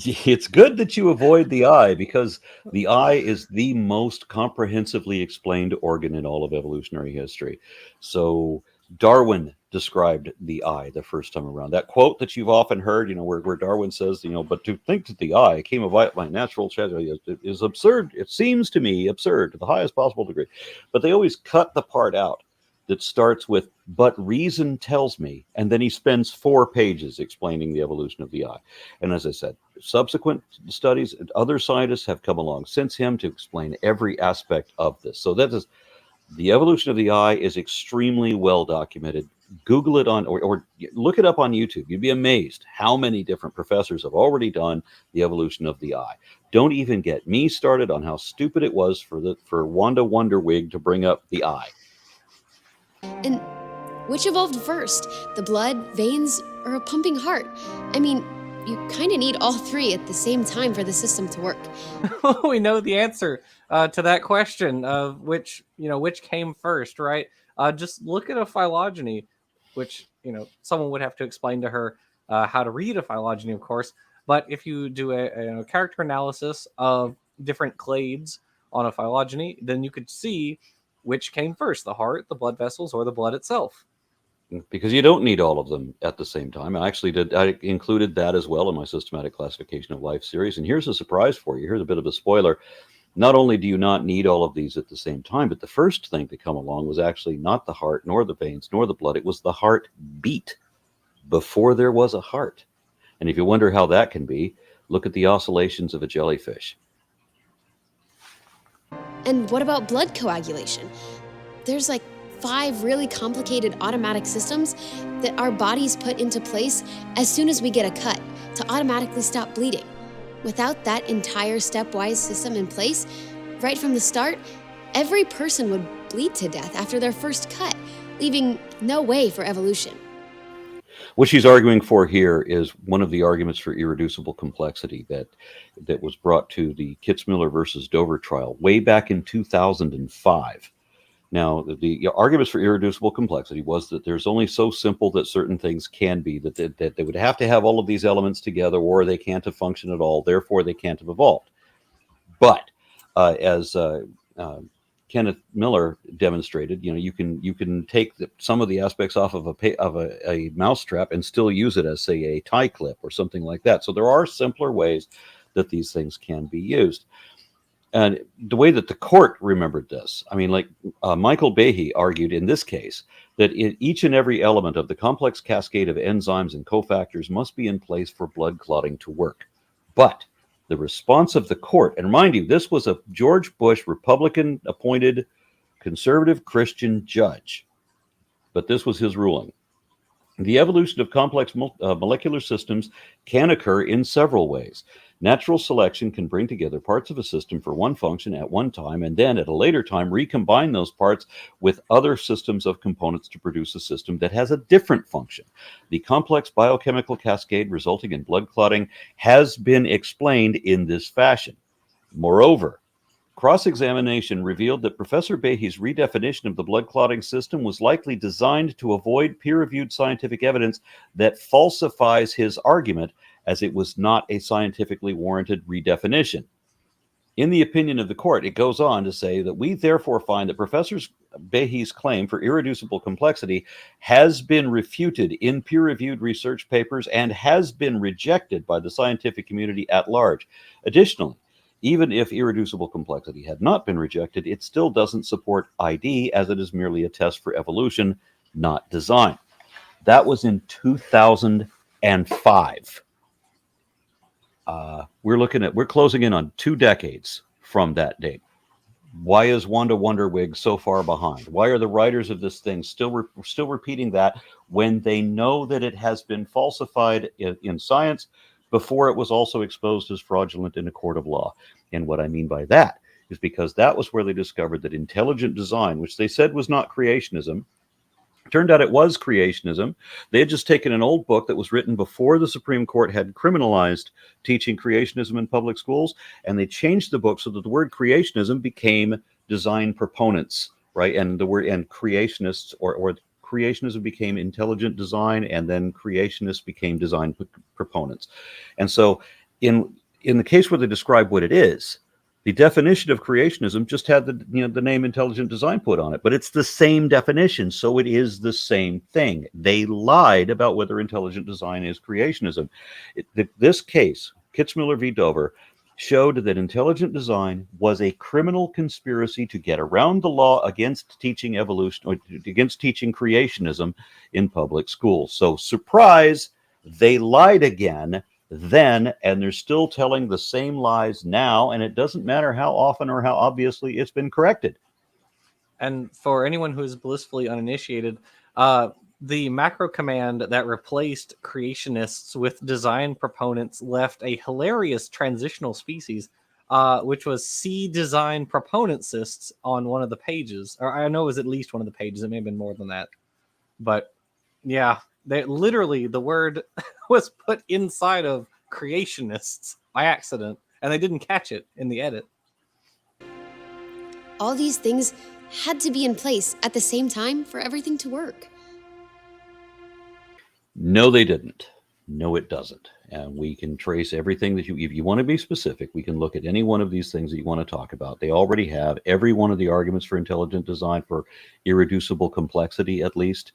It's good that you avoid the eye, because the eye is the most comprehensively explained organ in all of evolutionary history. So Darwin described the eye the first time around. That quote that you've often heard, where Darwin says, but to think that the eye came about by natural choice is absurd. It seems to me absurd to the highest possible degree. But they always cut the part out that starts with, but reason tells me, and then he spends 4 pages explaining the evolution of the eye. And as I said, subsequent studies, other scientists have come along since him to explain every aspect of this. So that is, the evolution of the eye is extremely well documented. Google it or look it up on YouTube. You'd be amazed how many different professors have already done the evolution of the eye. Don't even get me started on how stupid it was for Wanda Wonderwig to bring up the eye. And which evolved first, the blood, veins, or a pumping heart? You kind of need all 3 at the same time for the system to work. We know the answer to that question of which came first, right? Just look at a phylogeny, which, someone would have to explain to her how to read a phylogeny, of course. But if you do a character analysis of different clades on a phylogeny, then you could see which came first, the heart, the blood vessels, or the blood itself. Because you don't need all of them at the same time. I included that as well in my systematic classification of life series. And here's a surprise for you. Here's a bit of a spoiler. Not only do you not need all of these at the same time, but the first thing to come along was actually not the heart, nor the veins, nor the blood. It was the heartbeat before there was a heart. And if you wonder how that can be, look at the oscillations of a jellyfish. And what about blood coagulation? There's like 5 really complicated automatic systems that our bodies put into place as soon as we get a cut to automatically stop bleeding. Without that entire stepwise system in place, right from the start, every person would bleed to death after their first cut, leaving no way for evolution. What she's arguing for here is one of the arguments for irreducible complexity that was brought to the Kitzmiller versus Dover trial way back in 2005. Now, the arguments for irreducible complexity was that there's only so simple that certain things can be, that they would have to have all of these elements together, or they can't have functioned at all, therefore they can't have evolved. But as Kenneth Miller demonstrated, you can take some of the aspects off of a mousetrap and still use it as, say, a tie clip or something like that. So there are simpler ways that these things can be used. And the way that the court remembered this, I mean, like Michael Behe argued in this case that each and every element of the complex cascade of enzymes and cofactors must be in place for blood clotting to work. But the response of the court, and mind you, this was a George Bush Republican-appointed conservative Christian judge, but this was his ruling. The evolution of complex molecular systems can occur in several ways. Natural selection can bring together parts of a system for one function at one time, and then at a later time recombine those parts with other systems of components to produce a system that has a different function. The complex biochemical cascade resulting in blood clotting has been explained in this fashion. Moreover, cross-examination revealed that Professor Behe's redefinition of the blood clotting system was likely designed to avoid peer-reviewed scientific evidence that falsifies his argument, as it was not a scientifically warranted redefinition. In the opinion of the court, it goes on to say that we therefore find that Professor Behe's claim for irreducible complexity has been refuted in peer-reviewed research papers and has been rejected by the scientific community at large. Additionally, even if irreducible complexity had not been rejected, it still doesn't support ID, as it is merely a test for evolution, not design. That was in 2005. We're closing in on 2 decades from that date. Why is Wanda Wonderwig so far behind? Why are the writers of this thing still repeating that when they know that it has been falsified in science before it was also exposed as fraudulent in a court of law? And what I mean by that is because that was where they discovered that intelligent design, which they said was not creationism, turned out it was creationism. They had just taken an old book that was written before the Supreme Court had criminalized teaching creationism in public schools, and they changed the book so that the word creationism became design proponents, right? And the word and creationists or creationism became intelligent design, and then creationists became design proponents. And so in the case where they describe what it is, the definition of creationism just had the name intelligent design put on it, but it's the same definition, so it is the same thing. They lied about whether intelligent design is creationism. This case, Kitzmiller v. Dover, showed that intelligent design was a criminal conspiracy to get around the law against teaching evolution, or against teaching creationism in public schools. So, surprise, they lied again then, and they're still telling the same lies now, and it doesn't matter how often or how obviously it's been corrected. And for anyone who is blissfully uninitiated, the macro command that replaced creationists with design proponents left a hilarious transitional species, which was C design proponentsists on one of the pages. Or I know it was at least one of the pages. It may have been more than that. But yeah, literally the word was put inside of creationists by accident, and they didn't catch it in the edit. All these things had to be in place at the same time for everything to work. No, they didn't. No, it doesn't. And we can trace everything that if you want to be specific, we can look at any one of these things that you want to talk about. They already have every one of the arguments for intelligent design, for irreducible complexity, at least.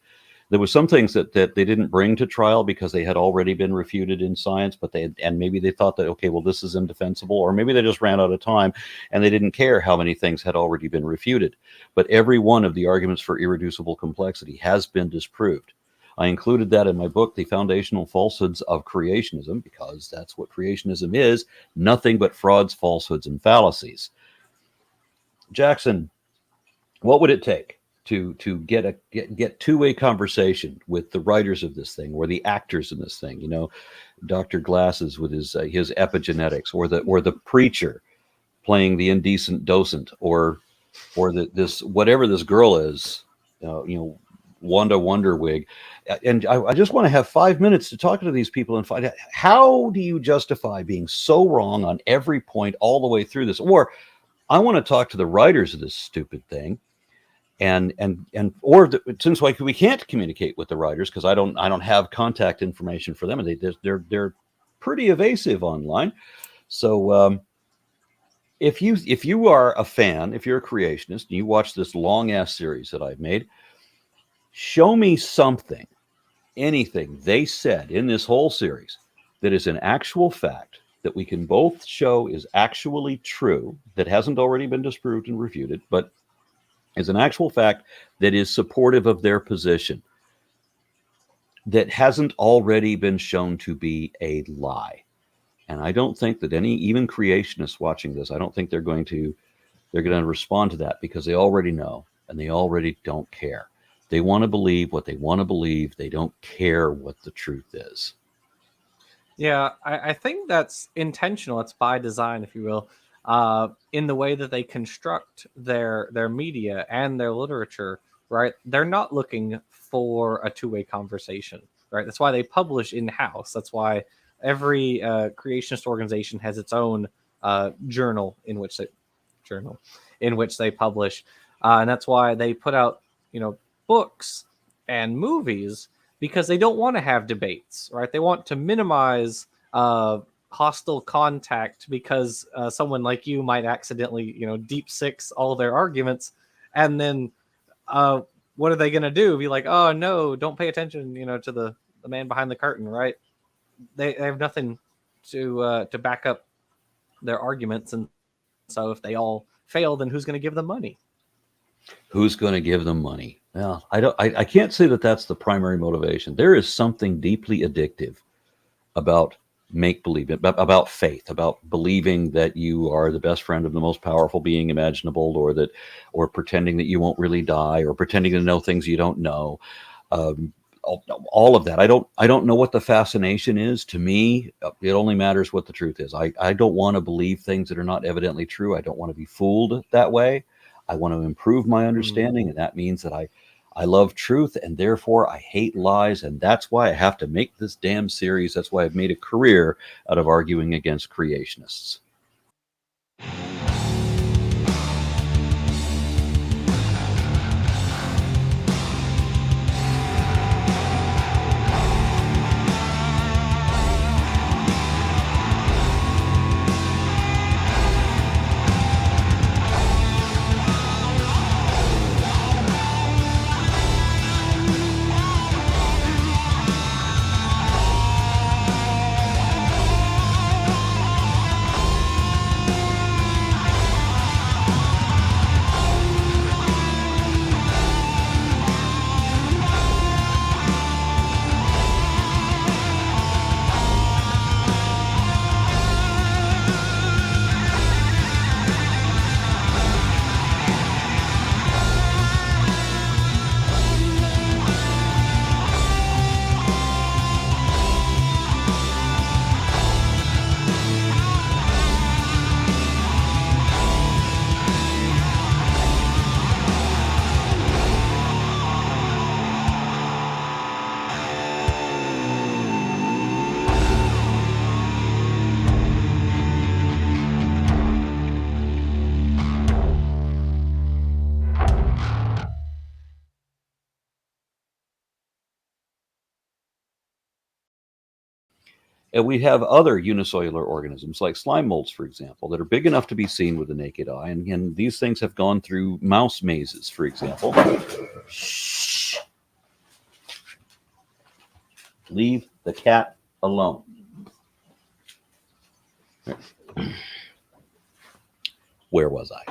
There was some things that they didn't bring to trial because they had already been refuted in science, but maybe they thought that, okay, well, this is indefensible, or maybe they just ran out of time and they didn't care how many things had already been refuted. But every one of the arguments for irreducible complexity has been disproved. I included that in my book, The Foundational Falsehoods of Creationism, because that's what creationism is, nothing but frauds, falsehoods, and fallacies. Jackson, what would it take to get two-way conversation with the writers of this thing, or the actors in this thing? You know, Dr. Glasses with his epigenetics, or the preacher playing the indecent docent, or this whatever this girl is, Wanda Wonderwig. And I just want to have 5 minutes to talk to these people and find out, how do you justify being so wrong on every point all the way through this? Or I want to talk to the writers of this stupid thing, since we can't communicate with the writers because I don't have contact information for them, and they're pretty evasive online. So if you are a fan, if you're a creationist and you watch this long ass series that I've made, show me something, anything they said in this whole series that is an actual fact that we can both show is actually true, that hasn't already been disproved and refuted, but is an actual fact that is supportive of their position, that hasn't already been shown to be a lie. And I don't think that even creationists watching this, I don't think they're going to respond to that, because they already know and they already don't care. They want to believe what they want to believe. They don't care what the truth is. Yeah, I think that's intentional. It's by design, if you will, in the way that they construct their media and their literature, right? They're not looking for a two-way conversation, right? That's why they publish in-house. That's why every creationist organization has its own journal in which they publish, and that's why they put out, books and movies, because they don't want to have debates, right? They want to minimize hostile contact, because someone like you might accidentally, deep six all their arguments, and then what are they going to do? Be like, oh no, don't pay attention, to the man behind the curtain, right? They have nothing to back up their arguments, and so if they all fail, then who's going to give them money? Who's going to give them money? Well, I can't say that that's the primary motivation. There is something deeply addictive about make-believe, about faith, about believing that you are the best friend of the most powerful being imaginable, or pretending that you won't really die, or pretending to know things you don't know. All of that. I don't know what the fascination is. To me, it only matters what the truth is. I don't want to believe things that are not evidently true. I don't want to be fooled that way. I want to improve my understanding, and that means that I love truth, and therefore I hate lies, and that's why I have to make this damn series. That's why I've made a career out of arguing against creationists. And we have other unicellular organisms like slime molds, for example, that are big enough to be seen with the naked eye. And these things have gone through mouse mazes, for example. Shh. Leave the cat alone. Where was I?